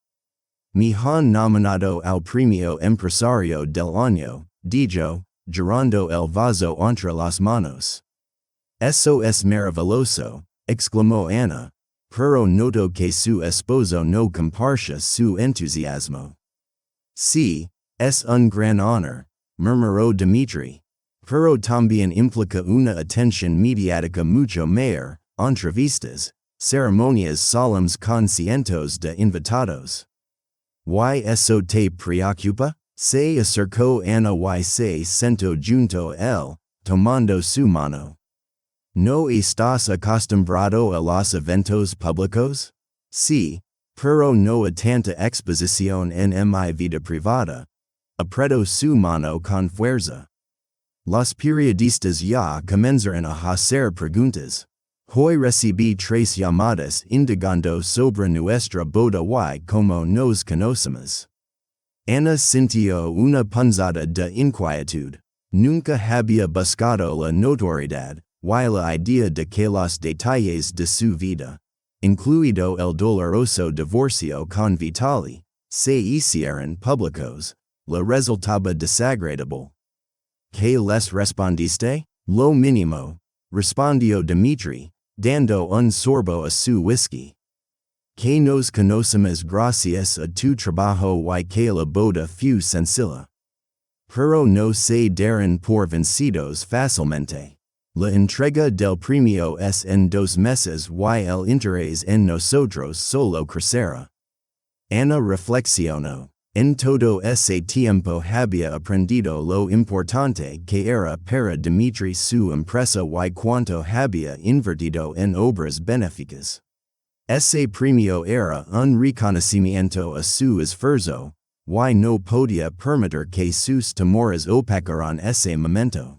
Speaker 1: Me han nominado al premio empresario del año, dijo, girando el vaso entre las manos. Eso es maravilloso, exclamó Ana, pero notó que su esposo no compartía su entusiasmo. Sí, es un gran honor, murmuró Dmitri, pero también implica una atención mediática mucho mayor, entrevistas, ceremonias solemnes con cientos de invitados. ¿Y eso te preocupa? Se acercó Ana y se sentó junto a él, tomando su mano. ¿No estás acostumbrado a los eventos públicos? Sí, pero no a tanta exposición en mi vida privada. Apretó su mano con fuerza. Los periodistas ya comenzaron a hacer preguntas. Hoy recibí 3 llamadas indagando sobre nuestra boda y cómo nos conocemos. Ana sintió una punzada de inquietud. Nunca había buscado la notoriedad, y la idea de que los detalles de su vida, incluido el doloroso divorcio con Vitali, se hicieran públicos, le resultaba desagradable. ¿Qué les respondiste? Lo mínimo, respondió Dmitri, dando un sorbo a su whisky. Que nos conocemos gracias a tu trabajo y que la boda fue sencilla. Pero no se darán por vencidos fácilmente. La entrega del premio es en 2 meses y el interés en nosotros solo crecerá. Ana reflexionó. En todo ese tiempo había aprendido lo importante que era para Dmitri su empresa y cuánto había invertido en obras benéficas. Ese premio era un reconocimiento a su esfuerzo, y no podía permitir que sus temores opacaran ese momento.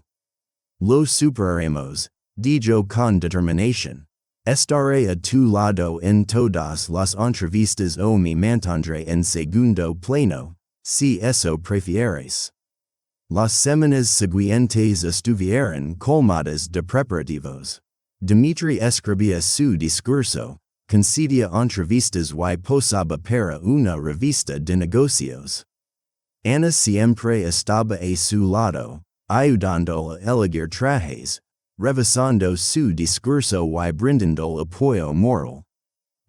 Speaker 1: Lo superaremos, dijo con determinación. Estaré a tu lado en todas las entrevistas o me mantendré en segundo plano, si eso prefieres. Las semanas siguientes estuvieron colmadas de preparativos. Dmitri escribía su discurso, concedía entrevistas y posaba para una revista de negocios. Ana siempre estaba a su lado, ayudando a elegir trajes, revisando su discurso y brindando apoyo moral.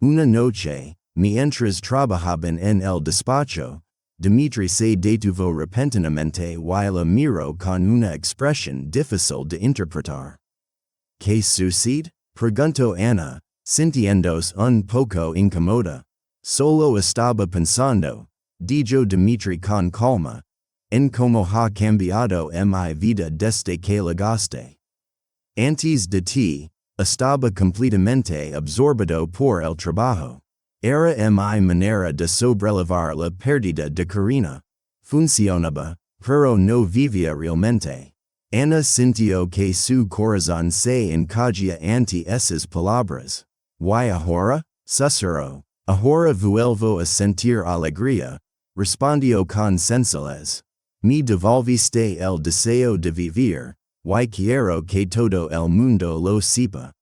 Speaker 1: Una noche, mientras trabajaban en el despacho, Dmitri se detuvo repentinamente y la miró con una expresión difícil de interpretar. ¿Qué sucede? Pregunto Ana, sintiendos un poco incomoda. Solo estaba pensando, dijo Dimitri con calma, en cómo ha cambiado mi vida desde que llegaste. Antes de ti, estaba completamente absorbido por el trabajo. Era mi manera de sobrellevar la pérdida de Karina. Funcionaba, pero no vivía realmente. Ana sintió que su corazón se encogía ante esas palabras. ¿Y ahora? Susurró. Ahora vuelvo a sentir alegría, respondió con sencillez. Me devolviste el deseo de vivir, y quiero que todo el mundo lo sepa.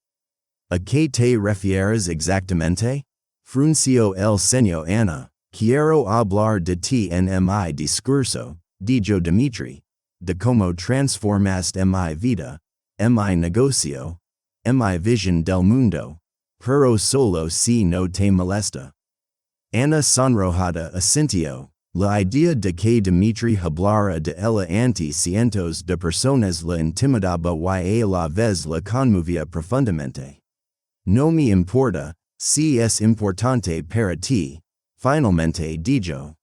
Speaker 1: ¿A qué te refieres exactamente? Frunció el ceño Ana. Quiero hablar de ti en mi discurso, dijo Dimitri, de cómo transformaste mi vida, mi negocio, mi visión del mundo, pero solo si no te molesta. Ana sonrojada asintió. La idea de que Dimitri hablara de ella ante cientos de personas la intimidaba y a la vez la conmovía profundamente. No me importa, si es importante para ti, finalmente dijo.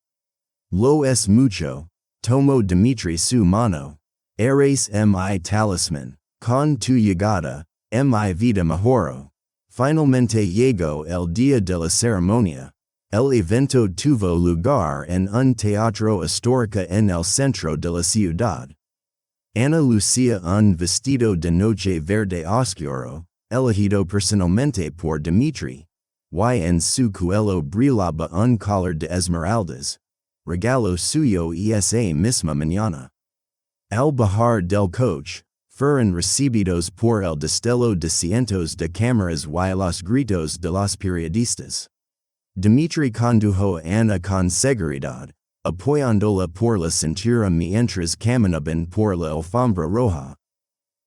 Speaker 1: Lo es mucho, tomó Dimitri su mano. Eres mi talismán, con tu llegada, mi vida mejoró. Finalmente llegó el día de la ceremonia. El evento tuvo lugar en un teatro histórico en el centro de la ciudad. Ana lucía un vestido de noche verde oscuro, elegido personalmente por Dimitri, y en su cuello brillaba un collar de esmeraldas, regalo suyo esa misma mañana. Al bajar del coche, fueron recibidos por el destello de cientos de cámaras y los gritos de los periodistas. Dimitri condujo a Ana con seguridad, apoyándola por la cintura mientras caminaban por la alfombra roja.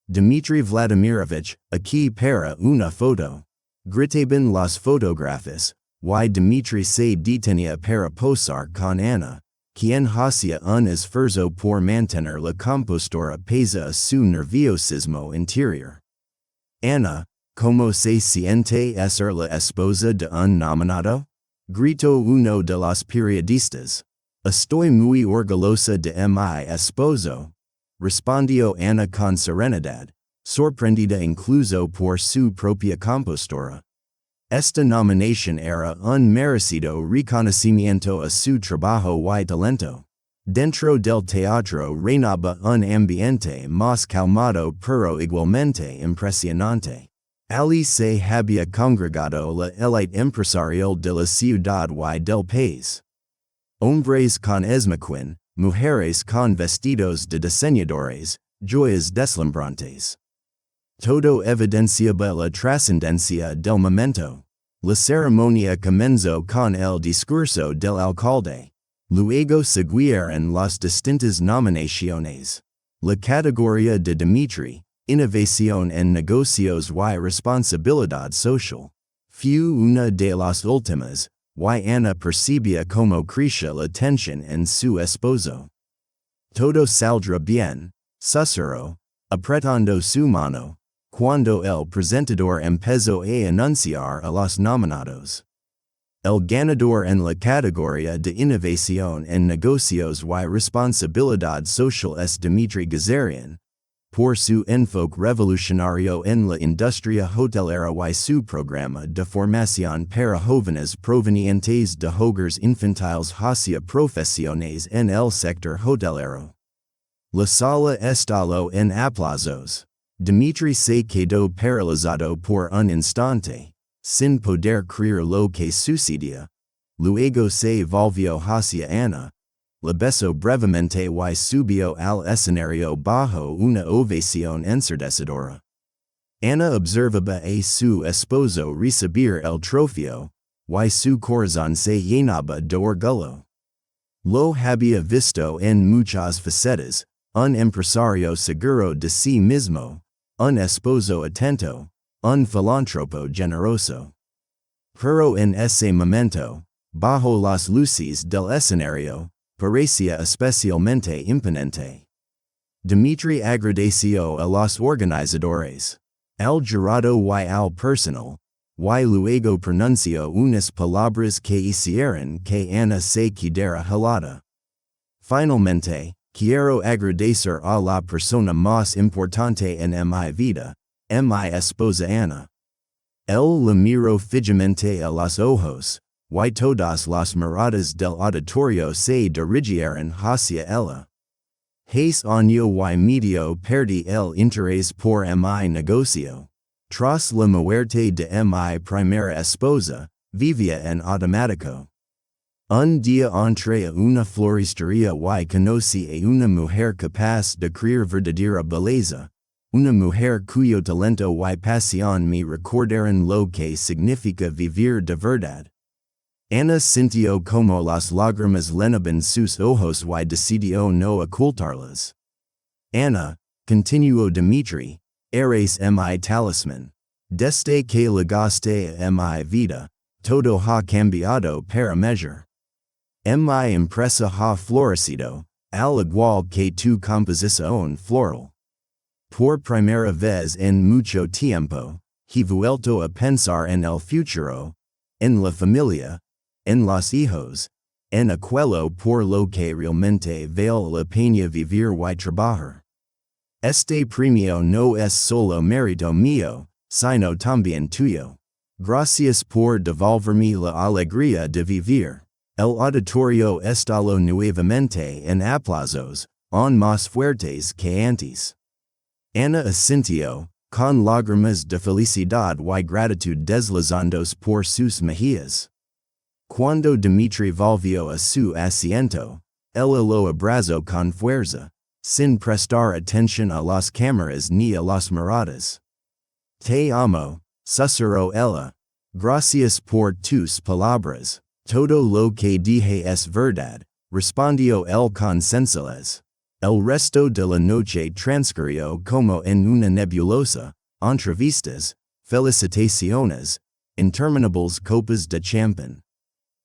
Speaker 1: Dmitri Vladimirovich, aquí para una foto. Gritaban los fotógrafos, y Dimitri se detenía para posar con Ana, quien hacía un esfuerzo por mantener la compostura pese a su nerviosismo interior. Ana, ¿cómo se siente ser la esposa de un nominado? Gritó uno de los periodistas. Estoy muy orgullosa de mi esposo, respondió Ana con serenidad, sorprendida incluso por su propia compostura. Esta nominación era un merecido reconocimiento a su trabajo y talento. Dentro del teatro reinaba un ambiente más calmado pero igualmente impresionante. Allí se había congregado la élite empresarial de la ciudad y del país. Hombres con esmaquin, mujeres con vestidos de diseñadores, joyas deslumbrantes. Todo evidenciaba la trascendencia del momento. La ceremonia comenzó con el discurso del alcalde. Luego seguían las distintas nominaciones. La categoría de Dimitri, innovación en negocios y responsabilidad social, fue una de las últimas, y Ana percibía cómo crecía la tensión en su esposo. Todo saldrá bien, susurró, apretando su mano, cuando el presentador empezó a anunciar a los nominados. El ganador en la categoría de innovación en negocios y responsabilidad social es Dmitri Gazarian, por su enfoque revolucionario en la industria hotelera y su programa de formación para jóvenes provenientes de hogares infantiles hacia profesiones en el sector hotelero. La sala estalló en aplausos. Dmitri se quedó paralizado por un instante, sin poder creer lo que sucedía. Luego se volvió hacia Ana, la besó brevemente y subió al escenario bajo una ovación ensordecedora. Ana observaba a su esposo recibir el trofeo, y su corazón se llenaba de orgullo. Lo había visto en muchas facetas, un empresario seguro de sí mismo, un esposo atento, un filántropo generoso. Pero en ese momento, bajo las luces del escenario, parecía especialmente imponente. Dmitri agradeció a los organizadores. Al jurado y al personal, y luego pronuncio unas palabras que hicieron que Ana se quedara helada. Finalmente, quiero agradecer a la persona más importante en mi vida, mi esposa Ana. Él la miró fijamente a los ojos, y todas las miradas del auditorio se dirigieron hacia ella. Hace año y medio perdí el interés por mi negocio. Tras la muerte de mi primera esposa, vivía en automático. Un día entré a una floristería y conocí a una mujer capaz de crear verdadera belleza, una mujer cuyo talento y pasión me recordaron lo que significa vivir de verdad. Ana sintió como las lágrimas llenaban sus ojos y decidió no ocultarlas. Ana, continuó Dmitri, eres mi talismán. Desde que llegaste a mi vida, todo ha cambiado para mejor. Mi empresa ha florecido, al igual que tu composición floral. Por primera vez en mucho tiempo, he vuelto a pensar en el futuro, en la familia, en los hijos, en aquello por lo que realmente vale la pena vivir y trabajar. Este premio no es solo mérito mío, sino también tuyo. Gracias por devolverme la alegría de vivir. El auditorio estalló nuevamente en aplausos, aún más fuertes que antes. Ana asintió, con lágrimas de felicidad y gratitud deslizandos por sus mejillas. Cuando Dmitri volvió a su asiento, ella lo abrazó con fuerza, sin prestar atención a las cámaras ni a las miradas. Te amo, susurró ella. Gracias por tus palabras. Todo lo que dije es verdad, respondió él con sencillez. El resto de la noche transcurrió como en una nebulosa, entrevistas, felicitaciones, interminables copas de champán.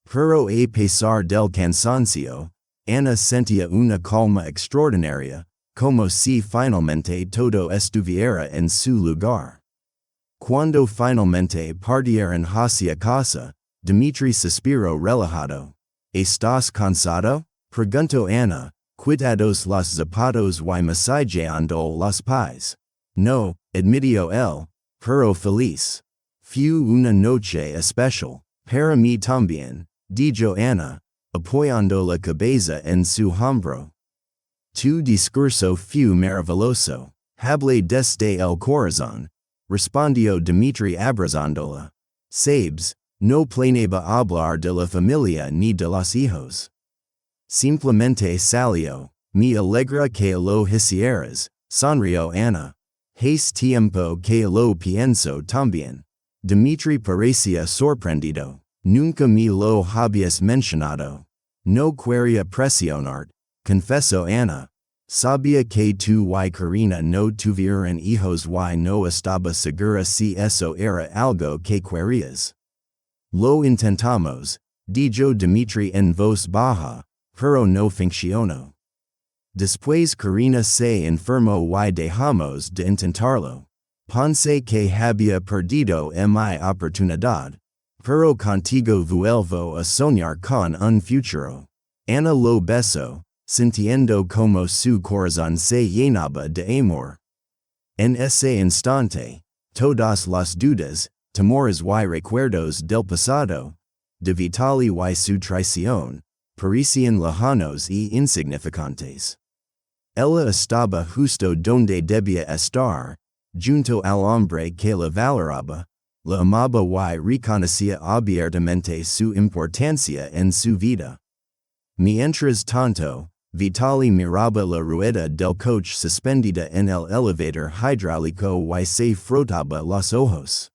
Speaker 1: Pero a pesar del cansancio, Ana sentía una calma extraordinaria, como si finalmente todo estuviera en su lugar. Cuando finalmente partieron hacia casa, Dmitri suspiró relajado. ¿Estás cansado? Preguntó Ana, quitados los zapatos y masajeando los pies. No, admitió él, pero feliz. Fue una noche especial, para mí también, dijo Ana, apoyando la cabeza en su hombro. Tu discurso fue maravilloso. Hablé desde el corazón, respondió Dmitri abrazándola. Sabes, no planeaba hablar de la familia ni de los hijos. Simplemente salió. Me alegra que lo hicieras, sonrió Ana. Hace tiempo que lo pienso también. Dmitri parecía sorprendido. Nunca me lo habías mencionado. No quería presionarte, confesó Ana. Sabía que tú y Karina no tuvieron hijos y no estaba segura si eso era algo que querías. Lo intentamos, dijo Dmitri en voz baja, pero no funcionó. Después Karina se enfermó y dejamos de intentarlo. Pensé que había perdido mi oportunidad, pero contigo vuelvo a soñar con un futuro. Ana lo besó, sintiendo como su corazón se llenaba de amor. En ese instante, todas las dudas, temores y recuerdos del pasado, de Vitaly y su traición, parecían lejanos y insignificantes. Ella estaba justo donde debía estar, junto al hombre que la valoraba, la amaba y reconocía abiertamente su importancia en su vida. Mientras tanto, Vitaly miraba la rueda del coche suspendida en el elevador hidráulico y se frotaba los ojos.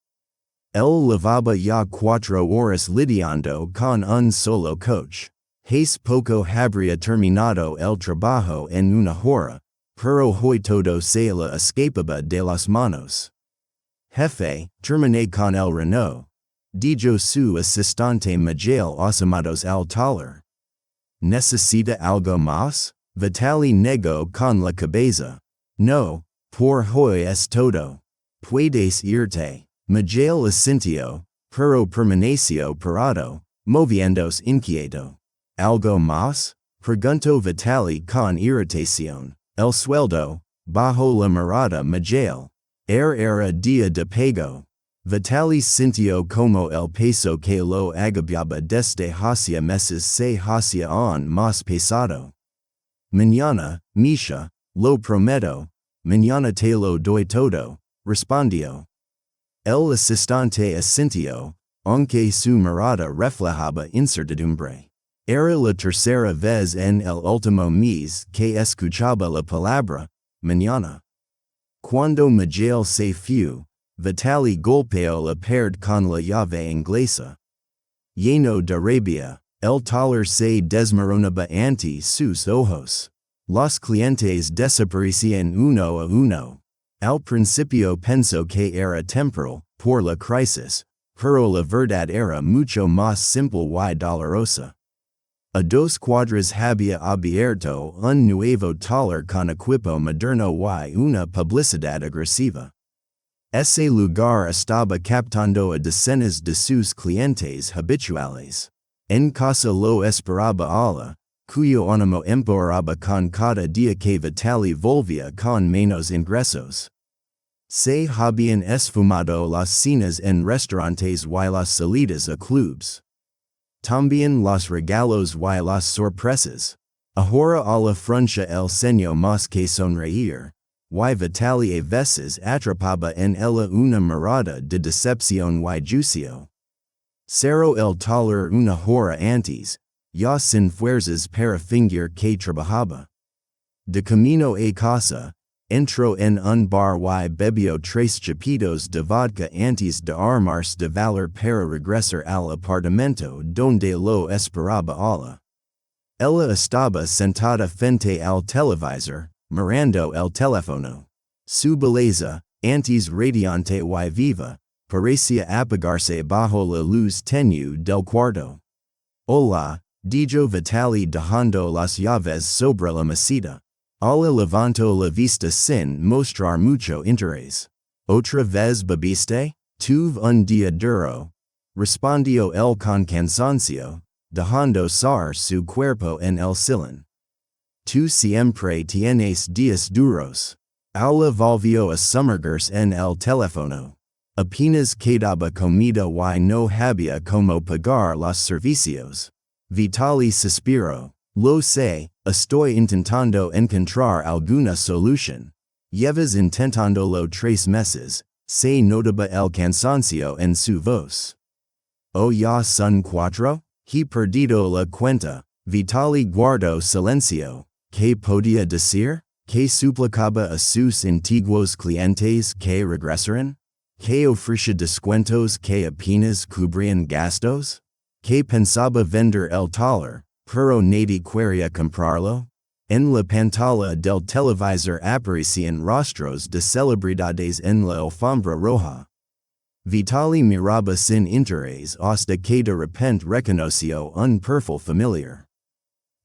Speaker 1: Él llevaba ya 4 horas lidiando con un solo coche. Hace poco habría terminado el trabajo en una hora, pero hoy todo se le escapaba de las manos. Jefe, terminé con el Renault, dijo su asistente Miguel asomados al taller. ¿Necesita algo más? Vitaly negó con la cabeza. No, por hoy es todo. Puedes irte, Miguel Asintio, pero permaneció parado, moviéndose inquieto. ¿Algo más? Preguntó Vitali con irritación. El sueldo, bajo la mirada Miguel. Era día de pago. Vitali sintió como el peso que lo agobiaba desde hacia meses se hacía aún más pesado. Mañana, Misha, lo prometo, mañana te lo doy todo, respondió. El asistente asintió, aunque su mirada reflejaba incertidumbre. Era la tercera vez en el último mes que escuchaba la palabra, mañana. Cuando Miguel se fue, Vitali golpeó la pared con la llave inglesa. Lleno de rabia, el taller se desmoronaba ante sus ojos. Los clientes desaparecían uno a uno. Al principio pensó que era temporal, por la crisis, pero la verdad era mucho más simple y dolorosa. A 2 cuadras había abierto un nuevo taller con equipo moderno y una publicidad agresiva. Ese lugar estaba captando a decenas de sus clientes habituales. En casa lo esperaba Ala, cuyo ánimo empeoraba con cada día que Vitali volvía con menos ingresos. Se habían esfumado las cenas en restaurantes y las salidas a clubs. También los regalos y las sorpresas. Ahora a la franja el ceño más que sonreír, y Vitali a veces atrapaba en ella una mirada de decepción y juicio. Cerró el taller una hora antes, ya sin fuerzas para fingir que trabajaba. De camino a casa, entró en un bar y bebió 3 chapitos de vodka antes de armarse de valor para regresar al apartamento donde lo esperaba Ala. Ella estaba sentada frente al televisor, mirando el teléfono. Su belleza, antes radiante y viva, parecía apagarse bajo la luz tenue del cuarto. Hola, dijo Vitali dejando las llaves sobre la mesita. Ala levantó la vista sin mostrar mucho interés. ¿Otra vez bebiste? Tuve un día duro, respondió él con cansancio, dejando caer su cuerpo en el sillón. Tú siempre tienes días duros. Ala volvió a sumergirse en el teléfono. Apenas quedaba comida y no había como pagar los servicios. Vitali suspiró. Lo sé, estoy intentando encontrar alguna solución. Llevas intentándolo 3 meses, se notaba el cansancio en su voz. ¿O ya son 4? He perdido la cuenta. Vitali guardó silencio. ¿Qué podía decir? ¿Que suplicaba a sus antiguos clientes que regresaran? ¿Que ofrecía descuentos que apenas cubrían gastos? ¿Que pensaba vender el taller, pero nadie quería comprarlo? En la pantalla del televisor aparecían rostros de celebridades en la alfombra roja. Vitali miraba sin interés hasta que de repente reconoció un perfil familiar.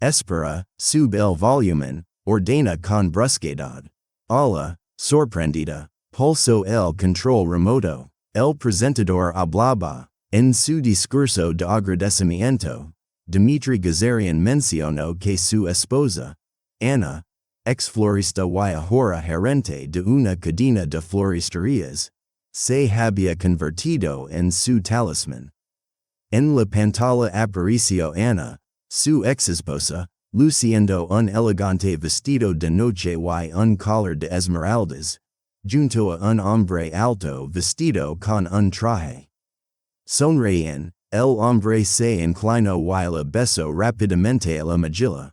Speaker 1: Espera, sub el volumen, ordena con brusquedad. Ala, sorprendida, pulsó el control remoto. El presentador hablaba. En su discurso de agradecimiento, Dmitry Gazarian mencionó que su esposa, Ana, ex-florista y ahora gerente de una cadena de floristerías, se había convertido en su talismán. En la pantalla apareció Ana, su ex-esposa, luciendo un elegante vestido de noche y un collar de esmeraldas, junto a un hombre alto vestido con un traje. Sonreían, el hombre se inclinó y la besó rápidamente a la mejilla.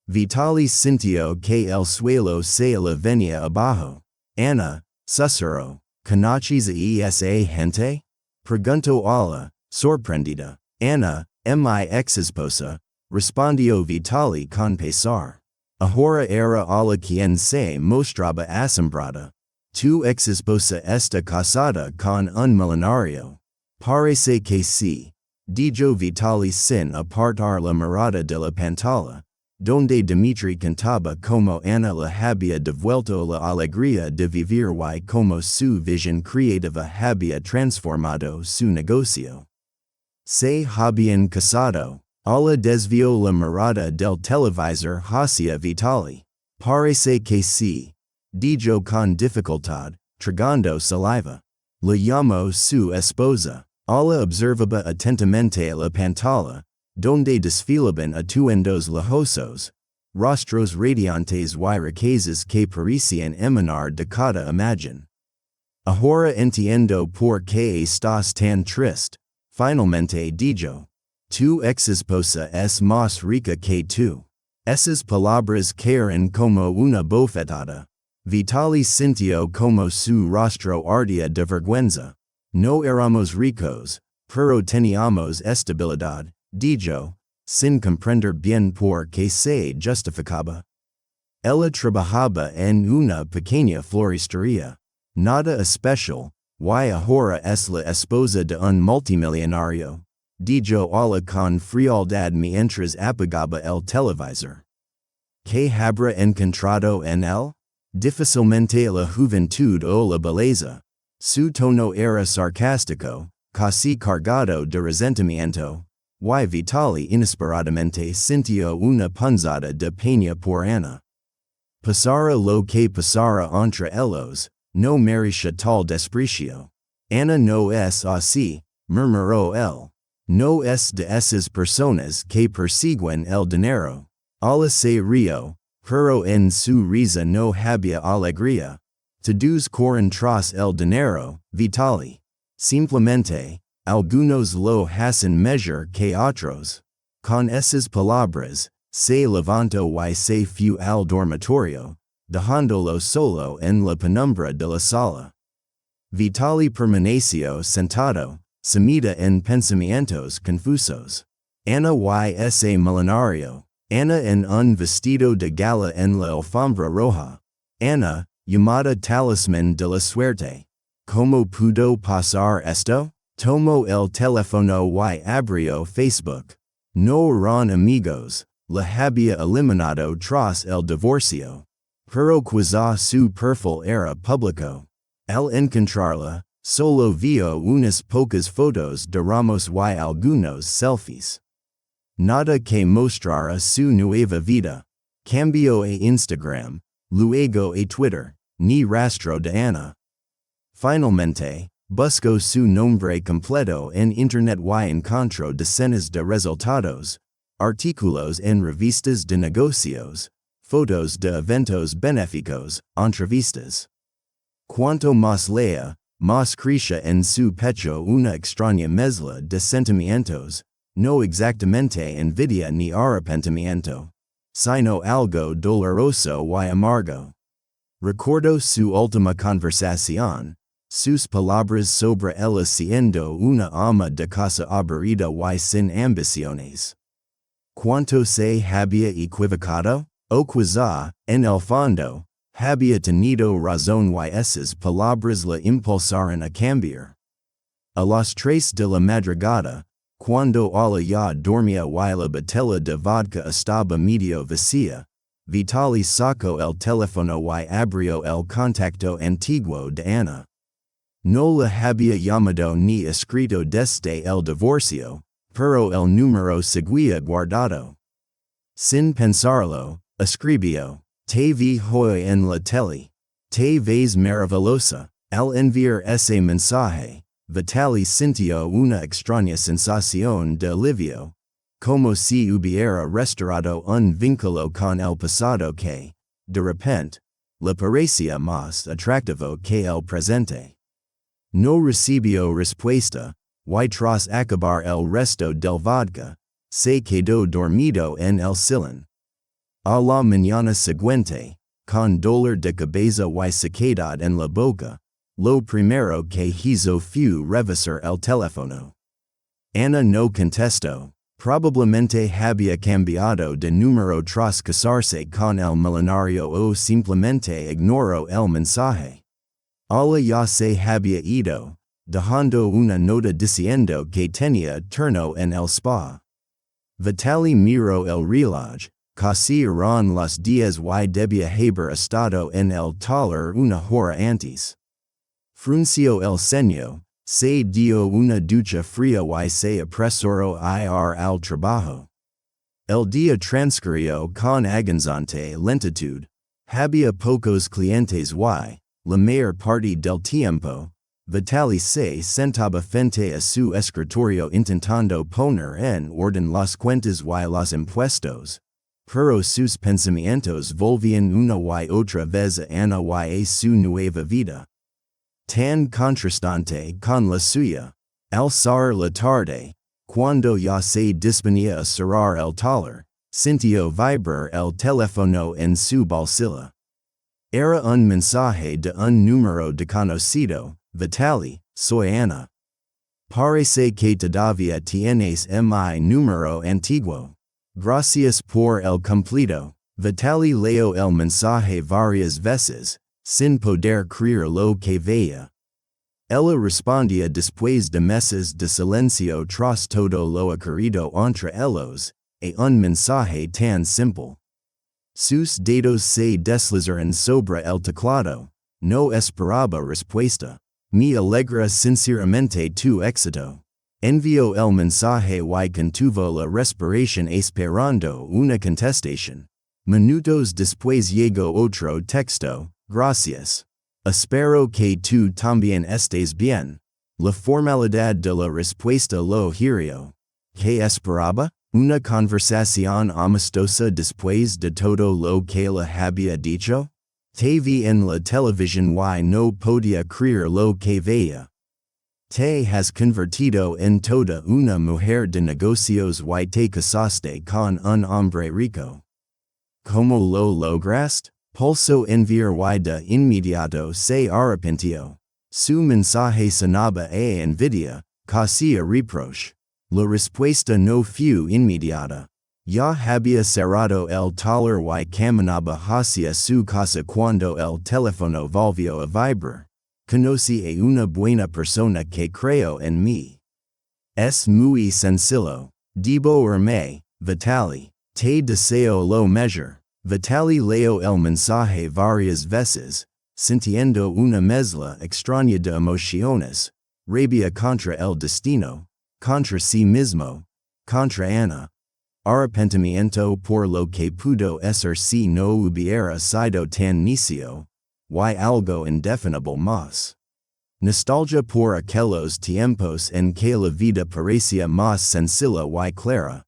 Speaker 1: Vitali sintió que el suelo se le venía abajo. Ana, susurró, ¿conoces a esa gente? Preguntó Ala, sorprendida. Ana, mi ex-esposa, respondió Vitali con pesar. Ahora era Ala quien se mostraba asombrada. Tu ex-esposa está casada con un millonario. Parece que sí, dijo Vitali sin apartar la mirada de la pantalla. donde Dimitri cantaba como Ana la había devuelto la alegría de vivir y como su visión creativa había transformado su negocio. Se habían casado. Ala desvió la mirada del televisor hacia Vitali. Parece que sí, dijo con dificultad, tragando saliva. La llamó su esposa. Ala observaba atentamente la pantalla, donde desfilaban atuendos lujosos, rostros radiantes y riquezas que parecían emanar de cada imagen. Ahora entiendo por qué estás tan triste, finalmente dijo. Tu ex esposa es más rica que tú. Esas palabras cayeron como una bofetada. Vitali sintió como su rostro ardía de vergüenza. No éramos ricos, pero teníamos estabilidad, dijo, sin comprender bien por qué se justificaba. Ella trabajaba en una pequeña floristería. Nada especial, y ahora es la esposa de un multimillonario, dijo Ala con frialdad mientras apagaba el televisor. ¿Qué habrá encontrado en él? Difícilmente la juventud o la belleza. Su tono era sarcástico, casi cargado de resentimiento, y Vitali inesperadamente sintió una punzada de pena por Ana. Pasara lo que pasara entre ellos, no merecía tal desprecio. Ana no es así, murmuró él. No es de esas personas que persiguen el dinero. Ala se rió, pero en su risa no había alegría. Todos corren tras el dinero, Vitali. Simplemente, algunos lo hacen mejor que otros. Con esas palabras, se levantó y se fue al dormitorio, dejándolo solo en la penumbra de la sala. Vitali permaneció sentado, sumida en pensamientos confusos. Ana y ese milenario. Ana en un vestido de gala en la alfombra roja. Ana, llamada talismán de la suerte. ¿Cómo pudo pasar esto? Tomó el teléfono y abrió Facebook. No eran amigos, la había eliminado tras el divorcio. Pero quizá su perfil era público. Al encontrarla, solo vio unas pocas fotos de ramos y algunos selfies. Nada que mostrara su nueva vida. Cambió a Instagram, luego a Twitter, ni rastro de Ana. Finalmente, buscó su nombre completo en Internet y encontró decenas de resultados, artículos en revistas de negocios, fotos de eventos benéficos, entrevistas. Cuanto más leía, más crecía en su pecho una extraña mezcla de sentimientos, no exactamente envidia ni arrepentimiento, sino algo doloroso y amargo. Recordó su última conversación, sus palabras sobre ella siendo una ama de casa aburrida y sin ambiciones. ¿Cuánto se había equivocado? O quizá, en el fondo, había tenido razón y esas palabras la impulsaron a cambiar. A las 3 de la madrugada, cuando Ala ya dormía y la botella de vodka estaba medio vacía, Vitali sacó el teléfono y abrió el contacto antiguo de Ana. No la había llamado ni escrito desde el divorcio, pero el número seguía guardado. Sin pensarlo, escribió, te vi hoy en la tele. Te ves maravillosa. Al enviar ese mensaje, Vitali sintió una extraña sensación de alivio, como si hubiera restaurado un vínculo con el pasado que, de repente, le parecía más atractivo que el presente. No recibió respuesta, y tras acabar el resto del vodka, se quedó dormido en el sillón. A la mañana siguiente, con dolor de cabeza y sequedad en la boca, lo primero que hizo fue revisar el teléfono. Ana no contestó, probablemente había cambiado de número tras casarse con el milenario o simplemente ignoró el mensaje. Ala ya se había ido, dejando una nota diciendo que tenía turno en el spa. Vitali miró el reloj, casi eran los días y debía haber estado en el taller una hora antes. Frunció el ceño, se dio una ducha fría y se apresuró a ir al trabajo. El día transcurrió con agonizante lentitud. Había pocos clientes y, la mayor parte del tiempo, Vitaly se sentaba frente a su escritorio intentando poner en orden las cuentas y los impuestos, pero sus pensamientos volvían una y otra vez a Ana y a su nueva vida. Tan contrastante con la suya, al ser la tarde, cuando ya se disponía a cerrar el taller, sintió vibrar el teléfono en su bolsillo. Era un mensaje de un número desconocido. Vitaly, soy Ana. Parece que todavía tienes mi número antiguo. Gracias por el cumplido. Vitaly leyó el mensaje varias veces, sin poder creer lo que veía. Ella respondía después de meses de silencio tras todo lo ocurrido entre ellos, un mensaje tan simple. Sus dedos se deslizaron sobre el teclado. No esperaba respuesta. Me alegra sinceramente tu éxito. Envió el mensaje y contuvo la respiración esperando una contestación. Minutos después llegó otro texto. Gracias. Espero que tú también estés bien. La formalidad de la respuesta lo hirió. ¿Qué esperaba? Una conversación amistosa después de todo lo que le había dicho? Te vi en la televisión y no podía creer lo que veía. Te has convertido en toda una mujer de negocios y te casaste con un hombre rico. ¿Cómo lo lograste? Pulso enviar y de inmediato se arrepintió. Su mensaje sonaba a envidia, casi a reproche. La respuesta no fue inmediata. Ya había cerrado el taller y caminaba hacia su casa cuando el teléfono volvió a vibrar. Conocí a una buena persona que creo en mí. Es muy sencillo. Debo irme, Vitaly. Te deseo lo mejor. Vitaly leyó el mensaje varias veces, sintiendo una mezcla extraña de emociones, rabia contra el destino, contra sí mismo, contra Ana. Arrepentimiento por lo que pudo ser si no hubiera sido tan necio, y algo indefinible más. Nostalgia por aquellos tiempos en que la vida parecía más sencilla y clara.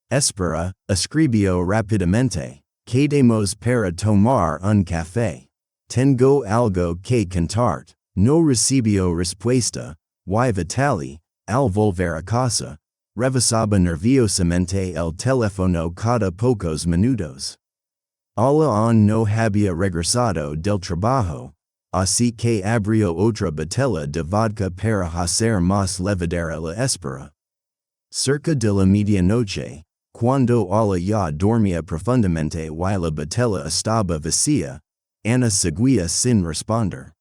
Speaker 1: Espera, escribió rápidamente. Quedemos para tomar un café. Tengo algo que contarte. No recibió respuesta, y Vitaly, al volver a casa, revisaba nerviosamente el teléfono cada pocos minutos. Aún no había regresado del trabajo, así que abrió otra botella de vodka para hacer más llevadera la espera. Cerca de la medianoche, cuando Ala ya dormía profundamente y la botella estaba vacía, Ana seguía sin responder.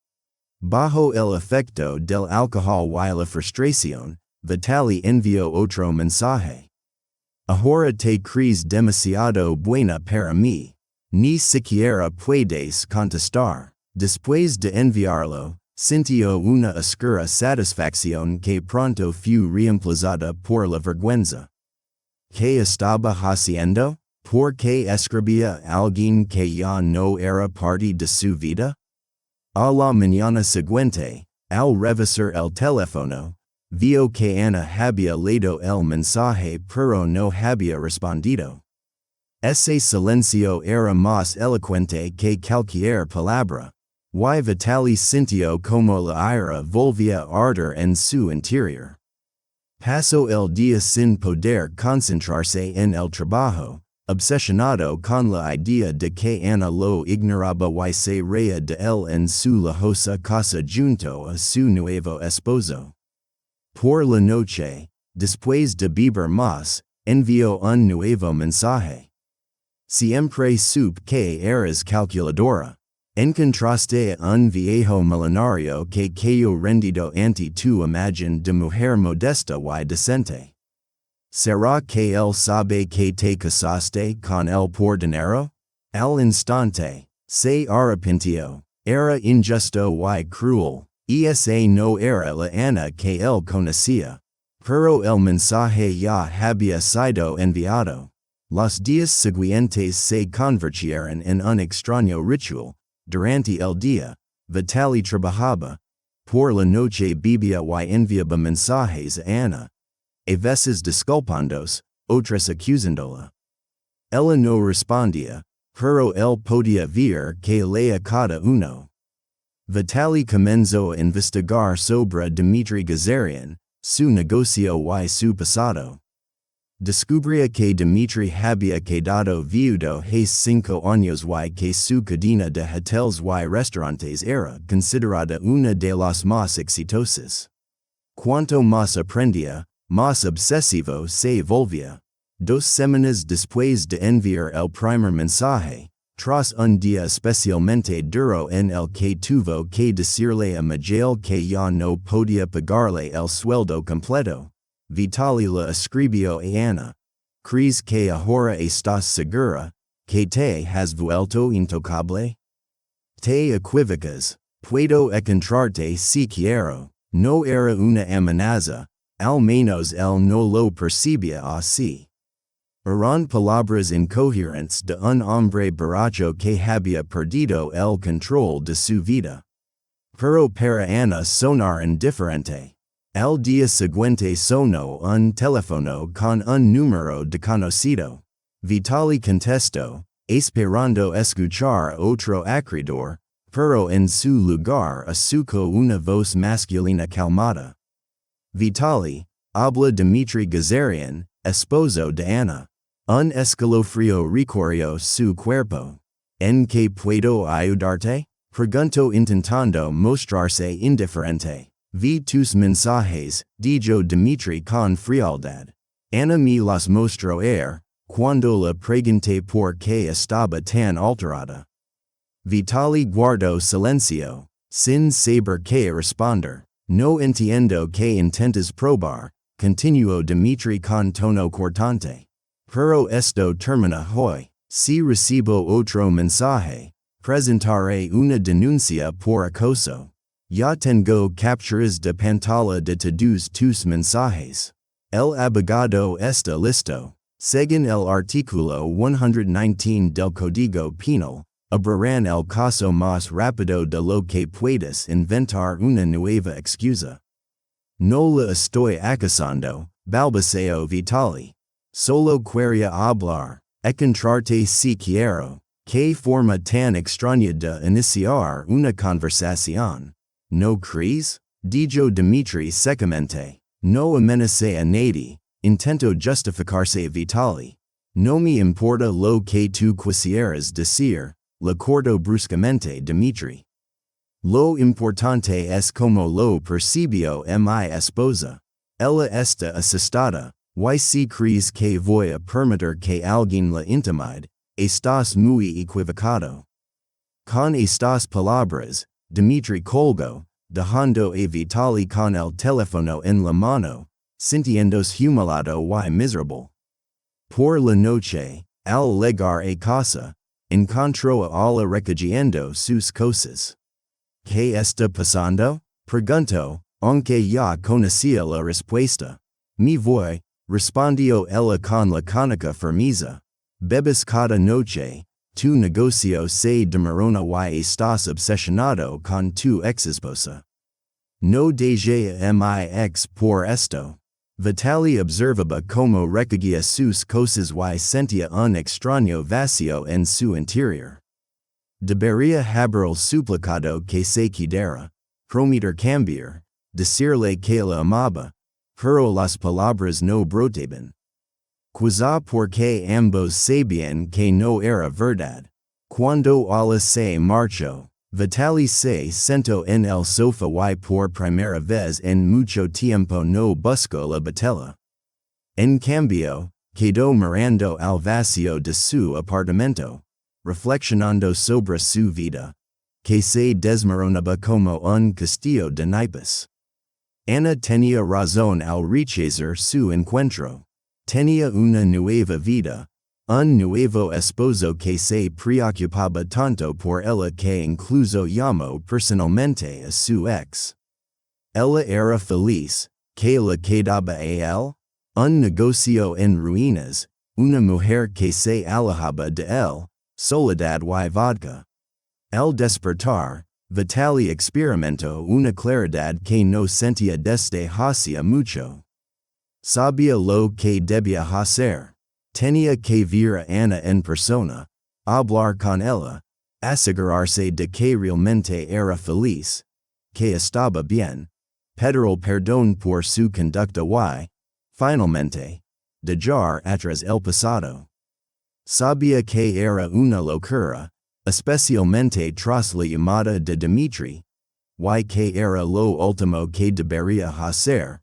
Speaker 1: Bajo el efecto del alcohol y la frustración, Vitaly envió otro mensaje. Ahora te crees demasiado buena para mí. Ni siquiera puedes contestar. Después de enviarlo, sintió una oscura satisfacción que pronto fue reemplazada por la vergüenza. ¿Qué estaba haciendo? ¿Por qué escribía a alguien que ya no era parte de su vida? A la mañana siguiente, al revisar el teléfono, vio que Ana había leído el mensaje pero no había respondido. Ese silencio era más elocuente que cualquier palabra, y Vitaly sintió como la ira volvía a arder en su interior. Pasó el día sin poder concentrarse en el trabajo, obsesionado con la idea de que Ana lo ignoraba y se reía de él en su lujosa casa junto a su nuevo esposo. Por la noche, después de beber más, envió un nuevo mensaje. Siempre supe que eras calculadora. Encontraste a un viejo milenario que cayó rendido ante tu imagen de mujer modesta y decente. ¿Será que él sabe que te casaste con él por dinero? Al instante, se arrepintió. Era injusto y cruel. Esa no era la Ana que él conocía. Pero el mensaje ya había sido enviado. Los días siguientes se convirtieron en un extraño ritual. Durante el día, Vitaly trabajaba. Por la noche bebía y enviaba mensajes a Ana. A veces disculpándose, otras acusándola. Ella no respondía, pero él podía ver que leía cada uno. Vitaly comenzó a investigar sobre Dmitry Gazarian, su negocio y su pasado. Descubrió que Dmitry había quedado viudo hace 5 años y que su cadena de hoteles y restaurantes era considerada una de las más exitosas. Cuanto más aprendía, más obsesivo se volvía. 2 semanas después de enviar el primer mensaje, tras un día especialmente duro en el que tuvo que decirle a Miguel que ya no podía pagarle el sueldo completo, Vitaly le escribió a Ana. ¿Crees que ahora estás segura, que te has vuelto intocable? Te equivocas, puedo encontrarte si quiero. No era una amenaza, al menos él no lo percibía así. Eran palabras incoherentes de un hombre borracho que había perdido el control de su vida. Pero para Ana sonaron diferente. El día siguiente sonó un teléfono con un número desconocido. Vitaly contestó, esperando escuchar a otro acreedor, pero en su lugar escuchó una voz masculina calmada. Vitaly, habla Dmitry Gazarian, esposo de Ana. Un escalofrío recorrió su cuerpo. ¿En qué puedo ayudarte? Preguntó intentando mostrarse indiferente. Vi tus mensajes, dijo Dmitry con frialdad. Ana me los mostró cuando le pregunté por qué estaba tan alterada. Vitaly guardó silencio, sin saber qué responder. No entiendo qué intentas probar, continuó Dmitry con tono cortante. Pero esto termina hoy. Si recibo otro mensaje, presentaré una denuncia por acoso. Ya tengo capturas de pantalla de todos tus mensajes. El abogado está listo. Según el artículo 119 del Código Penal, abrirán el caso más rápido de lo que puedas inventar una nueva excusa. No le estoy acusando, balbuceó Vitaly. Solo quería hablar, encontrarte si quiero. ¿Qué forma tan extraña de iniciar una conversación? ¿No crees? Dijo Dmitry secamente. No amenacé a nadie, intentó justificarse Vitaly. No me importa lo que tú quisieras decir, le cortó bruscamente Dmitry. Lo importante es como lo percibió mi esposa. Ella está asustada, y si crees que voy a permitir que alguien la intimide, estás muy equivocado. Con estas palabras, Dmitry colgó, dejando a Vitaly con el teléfono en la mano, sintiéndose humillado y miserable. Por la noche, al llegar a casa, encontró a Ala recogiendo sus cosas. ¿Qué está pasando? Preguntó, aunque ya conocía la respuesta. Me voy, respondió ella con lacónica firmeza. Bebes cada noche, tu negocio se demerona y estás obsesionado con tu ex-esposa. No deja mi ex por esto. Vitaly observaba cómo recogía sus cosas y sentía un extraño vacío en su interior. Debería haber suplicado que se quedara, prometer cambiar, decirle que la amaba, pero las palabras no brotaban. Quizá porque ambos sabían que no era verdad. Cuando Ala se marchó, Vitaly se sentó en el sofá y por primera vez en mucho tiempo no buscó la batalla. En cambio, quedó mirando al vacío de su apartamento, reflexionando sobre su vida, que se desmoronaba como un castillo de naipes. Ana tenía razón al rechazar su encuentro. Tenía una nueva vida, un nuevo esposo que se preocupaba tanto por ella que incluso llamó personalmente a su ex. Ella era feliz, que le quedaba a él, un negocio en ruinas, una mujer que se alejaba de él, soledad y vodka. Al despertar, Vitaly experimentó una claridad que no sentía desde hacía mucho. Sabía lo que debía hacer. Tenía que ver a Ana en persona, hablar con ella, asegurarse de que realmente era feliz, que estaba bien, pedir perdón por su conducta y, finalmente, dejar atrás el pasado. Sabía que era una locura, especialmente tras la llamada de Dmitri, y que era lo último que debería hacer,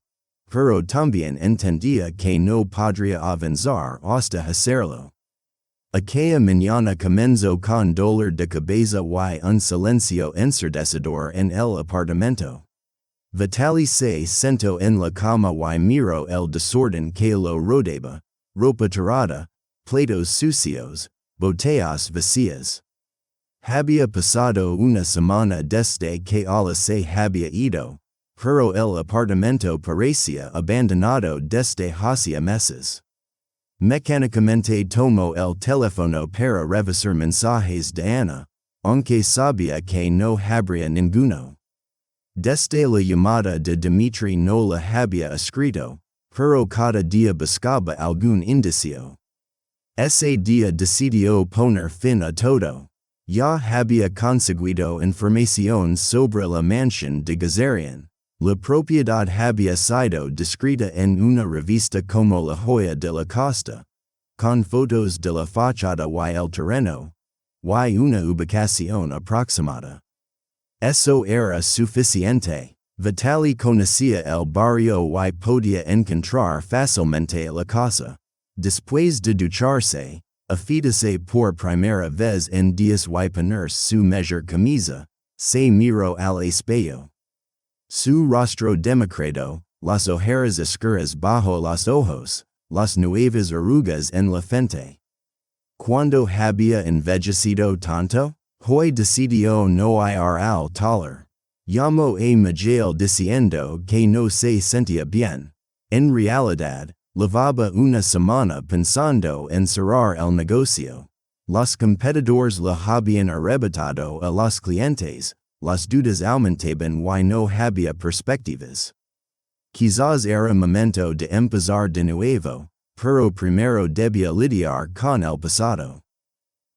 Speaker 1: pero también entendía que no podría avanzar hasta hacerlo. Aquella mañana comenzó con dolor de cabeza y un silencio ensordecedor en el apartamento. Vitaly se sentó en la cama y miró el desorden que lo rodeaba, ropa tirada, platos sucios, botellas vacías. Había pasado una semana desde que ella se había ido, pero el apartamento parecía abandonado desde hacía meses. Mecánicamente tomó el teléfono para revisar mensajes de Ana, aunque sabía que no habría ninguno. Desde la llamada de Dmitri no la había escrito, pero cada día buscaba algún indicio. Ese día decidió poner fin a todo. Ya había conseguido información sobre la mansión de Gazarian. La propiedad había sido descrita en una revista como la joya de la costa, con fotos de la fachada y el terreno, y una ubicación aproximada. Eso era suficiente. Vitaly conocía el barrio y podía encontrar fácilmente la casa. Después de ducharse, afeítarse por primera vez en días y ponerse su mejor camisa, se miró al espejo. Su rostro demacrado, las ojeras oscuras bajo los ojos, las nuevas arrugas en la frente. Cuando había envejecido tanto, hoy decidió no ir al taller. Llamó a Miguel diciendo que no se sentía bien. En realidad, llevaba una semana pensando en cerrar el negocio. Los competidores le habían arrebatado a los clientes, las dudas aumentaban y no había perspectivas. Quizás era momento de empezar de nuevo, pero primero debía lidiar con el pasado.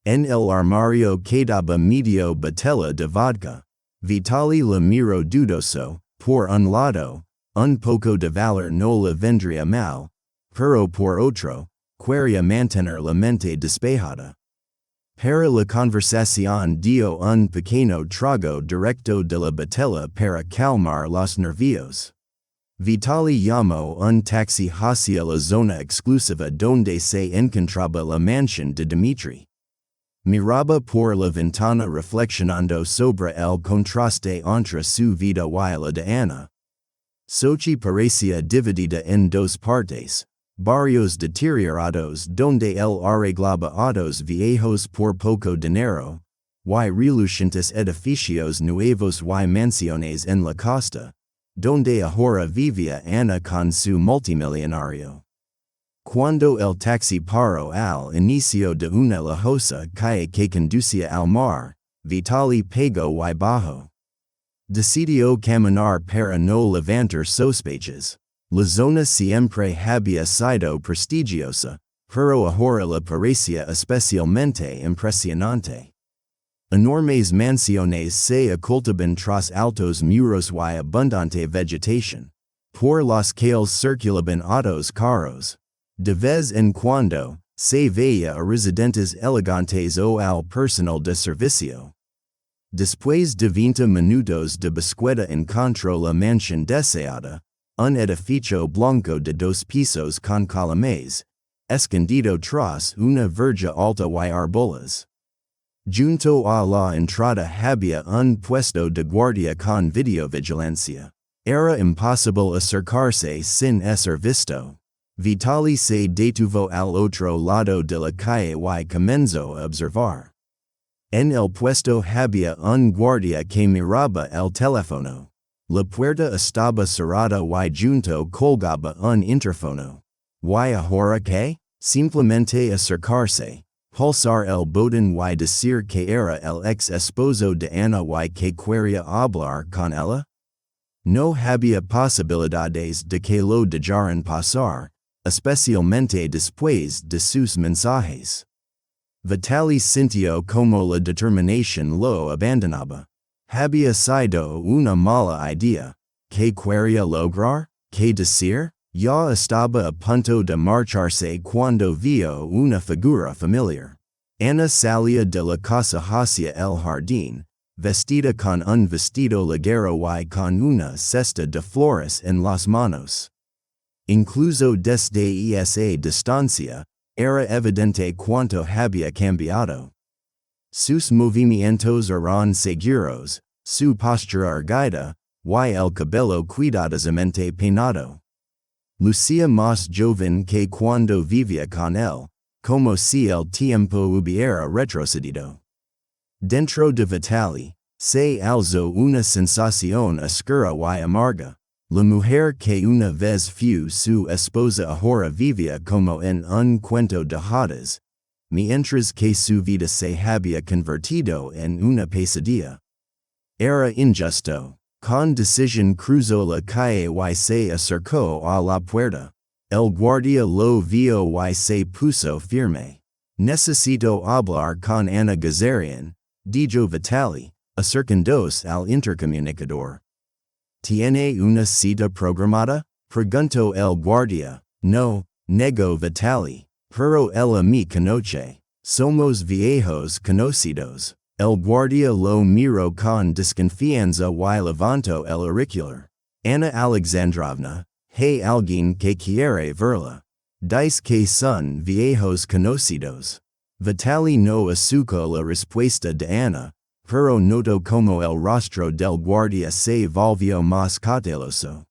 Speaker 1: En el armario quedaba medio botella de vodka. Vitaly la miró dudoso. Por un lado, un poco de valor no le vendría mal, pero por otro, quería mantener la mente despejada. Para la conversación dio un pequeño trago directo de la botella para calmar los nervios. Vitaly llamó un taxi hacia la zona exclusiva donde se encontraba la mansión de Dmitri. Miraba por la ventana reflexionando sobre el contraste entre su vida y la de Ana. Sochi parecía dividida en dos partes. Barrios deteriorados donde él arreglaba autos viejos por poco dinero, y relucientes edificios nuevos y mansiones en la costa, donde ahora vivía Ana con su multimillonario. Cuando el taxi paró al inicio de una lujosa calle que conducía al mar, Vitaly pegó y bajó. Decidió caminar para no levantar sospechas. La zona siempre había sido prestigiosa, pero ahora le parecía especialmente impresionante. Enormes mansiones se ocultaban tras altos muros y abundante vegetación. Por los calles circulaban autos caros. De vez en cuando, se veía a residentes elegantes o al personal de servicio. Después de 20 minutos de búsqueda encontró la mansión deseada, un edificio blanco de 2 pisos con columnas, escondido tras una verja alta y árboles. Junto a la entrada había un puesto de guardia con videovigilancia. Era imposible acercarse sin ser visto. Vitali se detuvo al otro lado de la calle y comenzó a observar. En el puesto había un guardia que miraba el teléfono. La puerta estaba cerrada y junto colgaba un interfono. ¿Y ahora qué? Simplemente acercarse, pulsar el botón y decir que era el ex esposo de Ana y que quería hablar con ella. No había posibilidades de que lo dejaran pasar, especialmente después de sus mensajes. Vitali sintió como la determinación lo abandonaba. Había sido una mala idea. ¿Qué quería lograr? ¿Qué decir? Ya estaba a punto de marcharse cuando vio una figura familiar. Ana salía de la casa hacia el jardín, vestida con un vestido ligero y con una cesta de flores en las manos. Incluso desde esa distancia, era evidente cuánto había cambiado. Sus movimientos eran seguros, su postura erguida, y el cabello cuidadosamente peinado. Lucía más joven que cuando vivía con él, como si el tiempo hubiera retrocedido. Dentro de Vitali, se alzó una sensación oscura y amarga. La mujer que una vez fue su esposa ahora vivía como en un cuento de hadas, mientras que su vida se había convertido en una pesadilla. Era injusto. Con decisión cruzó la calle y se acercó a la puerta. El guardia lo vio y se puso firme. Necesito hablar con Ana Gazarian, dijo Vitali, acercándose al intercomunicador. ¿Tiene una cita programada? Preguntó el guardia. No, negó Vitali. Pero ella me conoce. Somos viejos conocidos. El guardia lo miró con desconfianza y levantó el auricular. Ana Alexandrovna, hay alguien que quiere verla. Dice que son viejos conocidos. Vitali no escuchó la respuesta de Ana, pero notó como el rostro del guardia se volvió más cauteloso.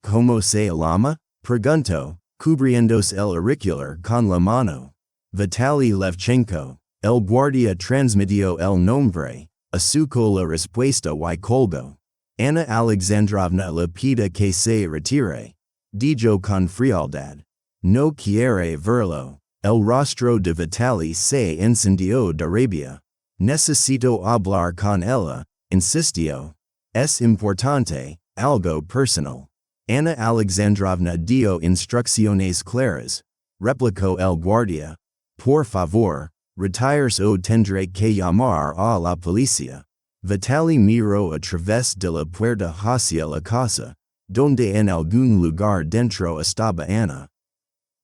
Speaker 1: ¿Cómo se llama? Preguntó, cubriéndose el auricular con la mano. Vitali Levchenko. El guardia transmitió el nombre, escuchó la respuesta y colgó. Ana Alexandrovna le pide que se retire, dijo con frialdad. No quiere verlo. El rostro de Vitali se encendió de rabia. Necesito hablar con ella, insistió. Es importante, algo personal. Ana Alexandrovna dio instrucciones claras, replicó el guardia. Por favor, retirarse o tendré que llamar a la policía. Vitali miró a través de la puerta hacia la casa, donde en algún lugar dentro estaba Ana.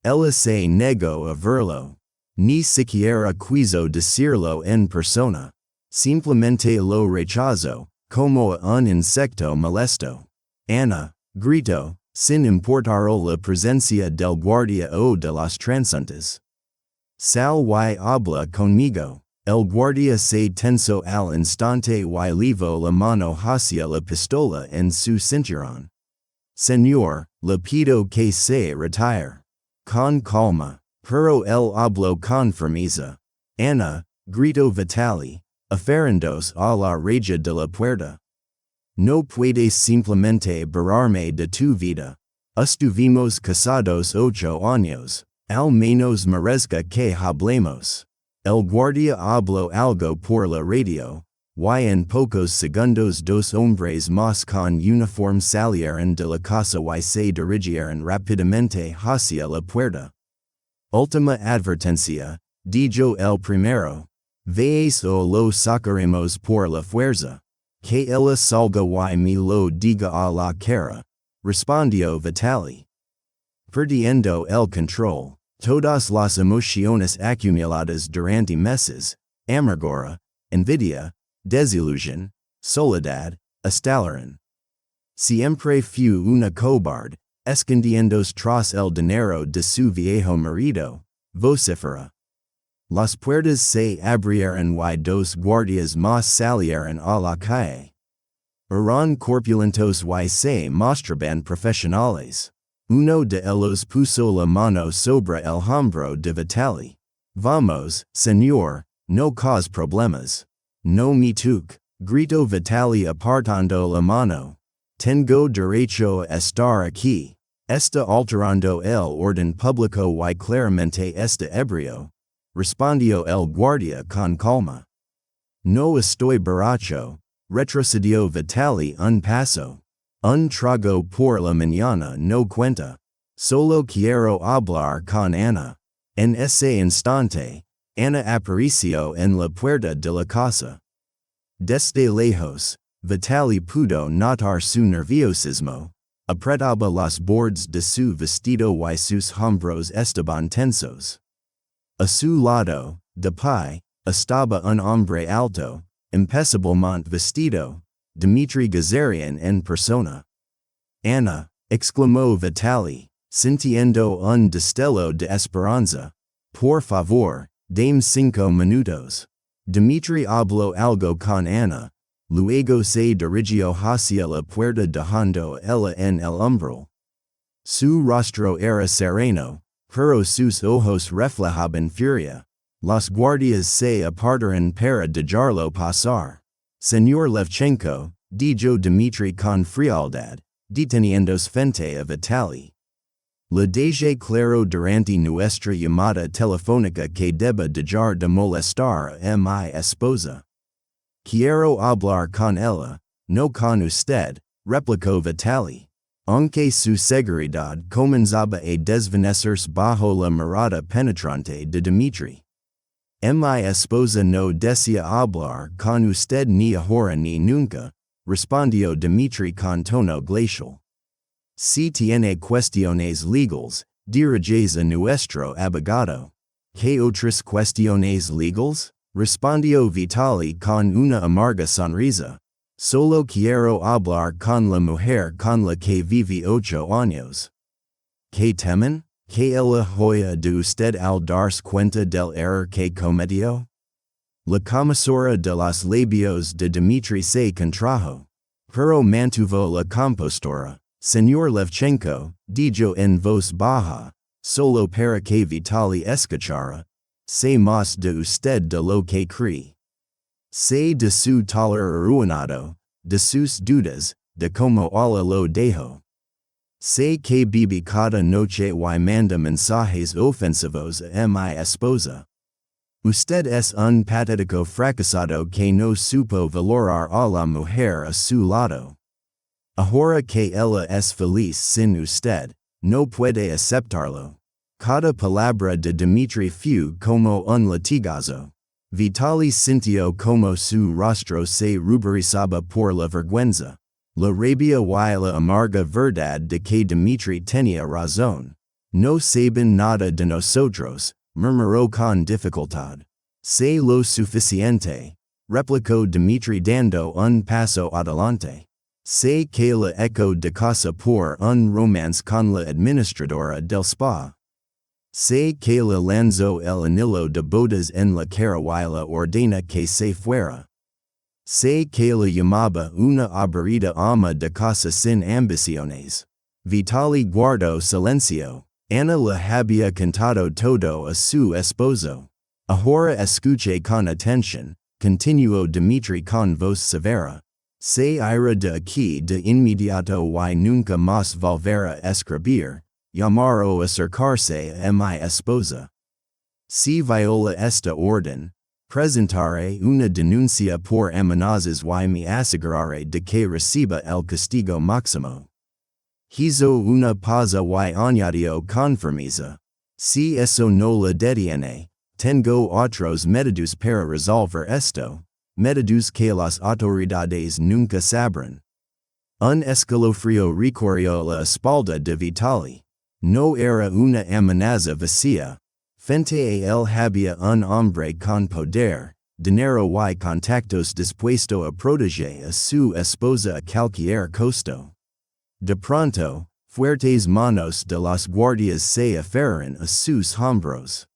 Speaker 1: Ella se negó a verlo. Ni siquiera quiso decirlo en persona. Simplemente lo rechazó, como a un insecto molesto. Ana, gritó, sin importar la presencia del guardia o de los transeúntes. Sal y habla conmigo. El guardia se tensó al instante y levó la mano hacia la pistola en su cinturón. Señor, le pido que se retire. Con calma. Pero él habló con firmeza. Ana, gritó Vitali, aferrándose a la reja de la puerta. No puedes simplemente borrarme de tu vida. Estuvimos casados 8 años. Al menos merezca que hablemos. El guardia habló algo por la radio, y en pocos segundos 2 hombres más con uniforme salieron de la casa y se dirigieron rápidamente hacia la puerta. Última advertencia, dijo el primero. Veis o lo sacaremos por la fuerza. Que ella salga y me lo diga a la cara, respondió Vitali. Perdiendo el control, todas las emociones acumuladas durante meses, amargura, envidia, desilusión, soledad, estallaron. Siempre fue una cobarde, escondiéndose tras el dinero de su viejo marido, vocifera. Las puertas se abrieron y 2 guardias más salieron a la calle. Eran corpulentos y se mostraban profesionales. Uno de ellos puso la mano sobre el hombro de Vitali. Vamos, señor, no cause problemas. No me toque, gritó Vitali apartando la mano. Tengo derecho a estar aquí. Está alterando el orden público y claramente está ebrio. Respondió el guardia con calma. No estoy borracho, retrocedió Vitali un paso. Un trago por la mañana no cuenta. Solo quiero hablar con Ana. En ese instante, Ana apareció en la puerta de la casa. Desde lejos, Vitali pudo notar su nerviosismo. Apretaba los bordes de su vestido y sus hombros estaban tensos. A su lado, de pie, estaba un hombre alto, impecablemente vestido, Dmitry Gazarian en persona. Ana, exclamó Vitali, sintiendo un destello de esperanza. Por favor, dame 5 minutos. Dmitry habló algo con Ana, luego se dirigió hacia la puerta dejando ella en el umbral. Su rostro era sereno, pero sus ojos reflejaban furia. Los guardias se apartaron para dejarlo pasar. Señor Levchenko, dijo Dmitry con frialdad, deteniéndose frente a Vitali. Le dejé claro durante nuestra llamada telefónica que deba dejar de molestar a mi esposa. Quiero hablar con ella, no con usted, replicó Vitali. Aunque su seguridad comenzaba a desvanecerse bajo la mirada penetrante de Dmitry. Mi esposa no desea hablar con usted ni ahora ni nunca, respondió Dmitry con tono glacial. Si tiene cuestiones legales, diríjase a nuestro abogado. ¿Qué otras cuestiones legales? Respondió Vitali con una amarga sonrisa. Solo quiero hablar con la mujer con la que viví 8 años. ¿Qué temen? ¿Que ella joya de usted al darse cuenta del error que cometió? La comisura de los labios de Dmitry se contrajo, pero mantuvo la compostura. Señor Levchenko, dijo en voz baja, solo para que Vitali escuchara. Sé más de usted de lo que cree. Sé de su taller arruinado, de sus dudas, de cómo ala lo dejó. Sé que vive cada noche y manda mensajes ofensivos a mi esposa. Usted es un patético fracasado que no supo valorar a la mujer a su lado. Ahora que ella es feliz sin usted, no puede aceptarlo. Cada palabra de Dmitry fue como un latigazo. Vitali sintió como su rostro se ruborizaba por la vergüenza. La rabia y la amarga verdad de que Dmitry tenía razón. No saben nada de nosotros, murmuró con dificultad. Sé lo suficiente, replicó Dmitry dando un paso adelante. Sé que la Echó De Casa por un romance con la administradora del spa. Sé que le lanzó el anillo de bodas en la cara y la ordena que se fuera. Sé que le llamaba una aburrida ama de casa sin ambiciones. Vitali guardó silencio. Ana le había contado todo a su esposo. Ahora escuche con atención, continuó Dmitry con voz severa. Se irá de aquí de inmediato y nunca más volverá a escribir, llamar o acercarse a mi esposa. Si viola esta orden, presentaré una denuncia por amenazas y me aseguraré de que reciba el castigo máximo. Hizo una pausa y añadió con firmeza. Si eso no le detiene, tengo otros medios para resolver esto, medios que las autoridades nunca sabrán. Un escalofrío recorrió la espalda de Vitali. No era una amenaza vacía. Frente a él había un hombre con poder, dinero y contactos dispuesto a proteger a su esposa a cualquier costo. De pronto, fuertes manos de los guardias se aferraron a sus hombros.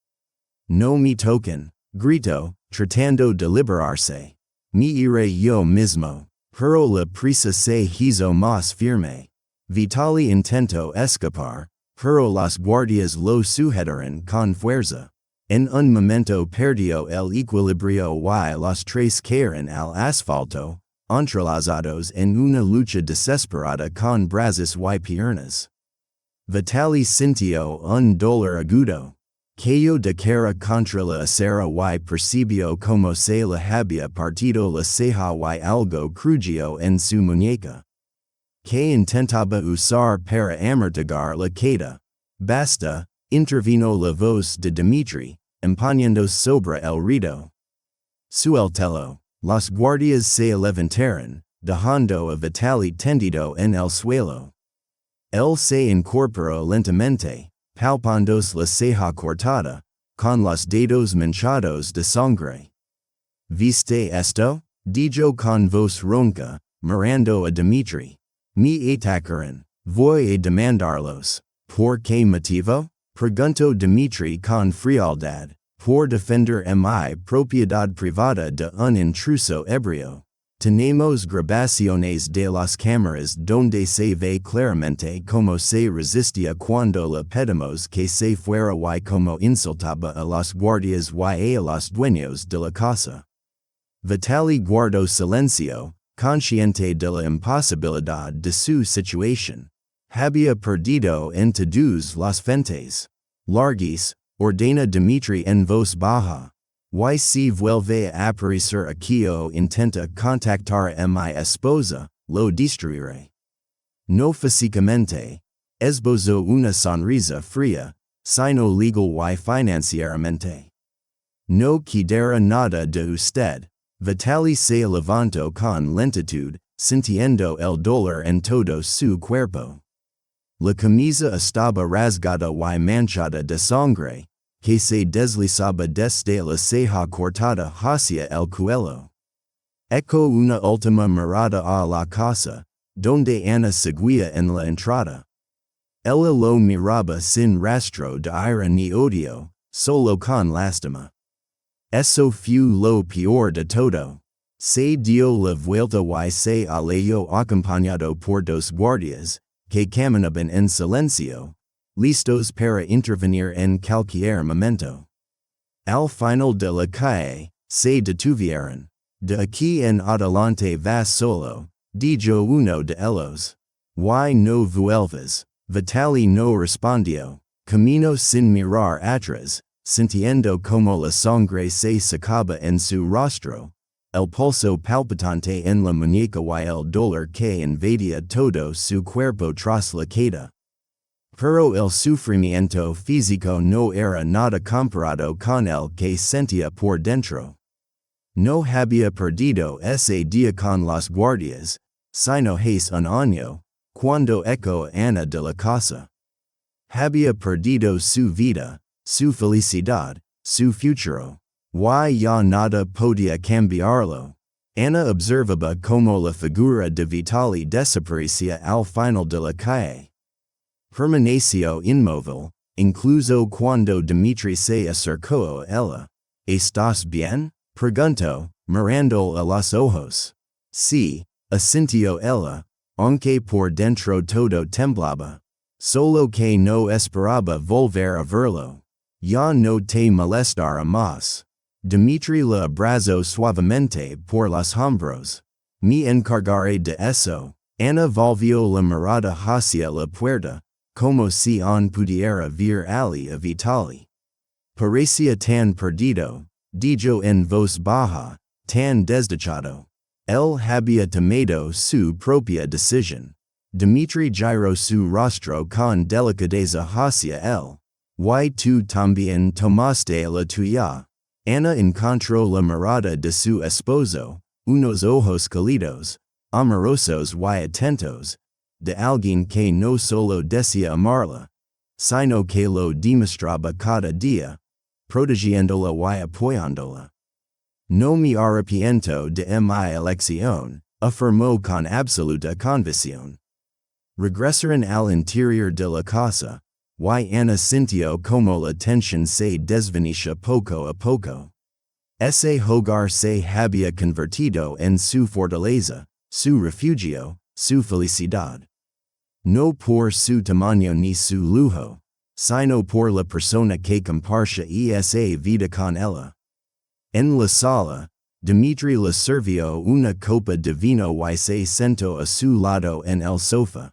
Speaker 1: No me toquen, gritó, tratando de liberarse. Me iré yo mismo, pero la prisa se hizo más firme. Vitali intento escapar, pero las guardias lo sujetaren con fuerza. En un momento perdió el equilibrio y los tres cayeron al asfalto, entrelazados en una lucha desesperada con brazos y piernas. Vitali sintió un dolor agudo. Cayó de cara contra la acera y percibió como se le había partido la ceja y algo crujió en su muñeca. Que intentaba usar para amortiguar la caída. Basta, intervino la voz de Dmitri, empuñando sobre el rido. Suéltelo. Los guardias se levantaron, dejando a Vitali tendido en el suelo. Él se incorporó lentamente, palpándose la ceja cortada, con los dedos manchados de sangre. ¿Viste esto? Dijo con voz ronca, mirando a Dmitri. Me atacaron. Voy a demandarlos. ¿Por qué motivo? Preguntó Dmitri con frialdad. Por defender mi propiedad privada de un intruso ebrio. Tenemos grabaciones de las cámaras donde se ve claramente cómo se resistía cuando le pedimos que se fuera y cómo insultaba a los guardias y a los dueños de la casa. Vitali guardó silencio, consciente de la imposibilidad de su situación. Había perdido en todos los frentes. Larguis, ordena Dmitri en voz baja. Y si vuelve a aparecer aquí o intenta contactar a mi esposa, lo destruiré. No físicamente. Esbozó una sonrisa fría, sino legal y financieramente. No quedará nada de usted. Vitali se levantó con lentitud, sintiendo el dolor en todo su cuerpo. La camisa estaba rasgada y manchada de sangre, que se deslizaba desde la ceja cortada hacia el cuello. Echó una última mirada a la casa, donde Ana seguía en la entrada. Ella lo miraba sin rastro de ira ni odio, solo con lástima. Eso fue lo peor de todo. Se dio la vuelta y se alejó acompañado por dos guardias, que caminaban en silencio, listos para intervenir en cualquier momento. Al final de la calle, se detuvieron. De aquí en adelante vas solo, dijo uno de ellos. ¿Why no vuelves? Vitali no respondió. Caminó sin mirar atrás, sintiendo como la sangre se secaba en su rostro, el pulso palpitante en la muñeca y el dolor que invadía todo su cuerpo tras la caída. Pero el sufrimiento físico no era nada comparado con el que sentía por dentro. No había perdido ese día con los guardias, sino hace un año, cuando echó a Ana de la casa. Había perdido su vida, su felicidad, su futuro. Y ya nada podía cambiarlo. Ana observaba como la figura de Vitali desaparecía al final de la calle. Permaneció inmóvil, incluso cuando Dmitri se acercó a ella. ¿Estás bien? Preguntó, mirando a los ojos. Sí, asintió ella, aunque por dentro todo temblaba. Solo que no esperaba volver a verlo. Ya no te molestará más. Dmitri la abrazó suavemente por los hombros. Me encargaré de eso. Ana volvió la mirada hacia la puerta, como si aún pudiera ver a Vitali. Parecía tan perdido, dijo en voz baja, tan desdichado. Él había tomado su propia decisión. Dmitri giró su rostro con delicadeza hacia él. ¿Y tú también tomaste la tuya? Ana encontró la mirada de su esposo, unos ojos cálidos, amorosos y atentos, de alguien que no solo decía amarla, sino que lo demostraba cada día, protegiéndola y apoyándola. No me arrepiento de mi elección, afirmó con absoluta convicción. Regresaron al interior de la casa, y Ana sintió como la tensión se desvanecía poco a poco. Ese hogar se había convertido en su fortaleza, su refugio, su felicidad. No por su tamaño ni su lujo, sino por la persona que comparsa esa vida con ella. En la sala, Dmitri le sirvió una copa de vino y se sentó a su lado en el sofá.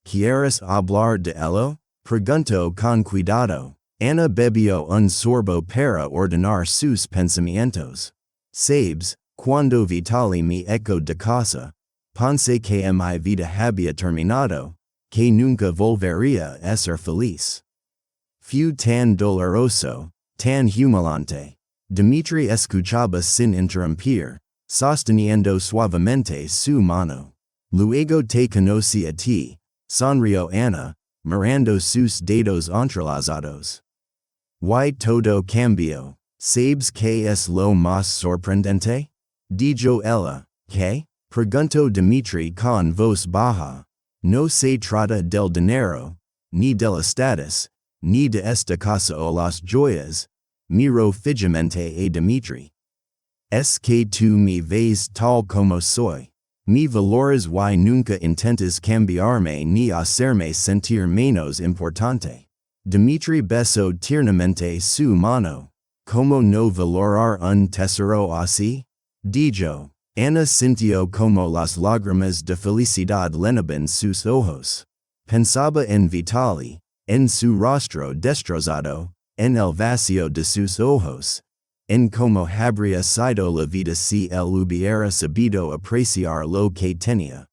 Speaker 1: ¿Quieres hablar de ello? Preguntó con cuidado. Ana bebió un sorbo para ordenar sus pensamientos. Sabes, cuando Vitali mi Echó De Casa, pensé que mi vida había terminado, que nunca volvería a ser feliz. Fue tan doloroso, tan humillante. Dmitri escuchaba sin interrumpir, sosteniendo suavemente su mano. Luego te conocí a ti, sonrió Ana, mirando sus dedos entrelazados. Y todo cambió. ¿Sabes qué es lo más sorprendente? Dijo ella. ¿Qué? Preguntó Dmitri con voz baja. No se trata del dinero, ni del estatus, ni de esta casa o las joyas. Miró fijamente a Dmitri. Es que tú me ves tal como soy. Mi valores y nunca intentas cambiarme ni hacerme sentir menos importante. Dmitri besó tiernamente su mano. ¿Cómo no valorar un tesoro así? Dijo. Ana sintió como las lágrimas de felicidad llenaban sus ojos. Pensaba en Vitali, en su rostro destrozado, en el vacío de sus ojos, en cómo habría sido la vida si él hubiera sabido apreciar lo que tenía.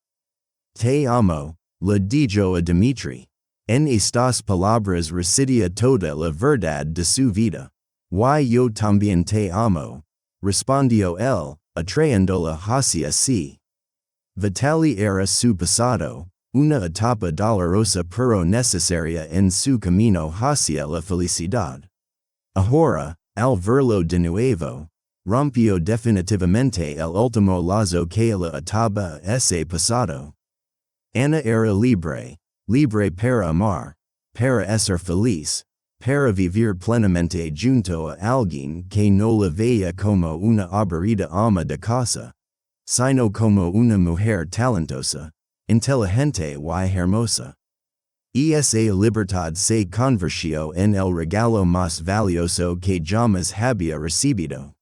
Speaker 1: Te amo, le dijo a Dmitri. En estas palabras residía toda la verdad de su vida. Y yo también te amo, respondió él, atrayéndola hacia sí. Vitali era su pasado, una etapa dolorosa pero necesaria en su camino hacia la felicidad. Ahora, al verlo de nuevo, rompió definitivamente el último lazo que la ataba a ese pasado. Ana era libre para amar, para ser feliz, para vivir plenamente junto a alguien que no la veía como una aburrida ama de casa, sino como una mujer talentosa, inteligente y hermosa. Y esa libertad se convirtió en el regalo más valioso que jamás había recibido.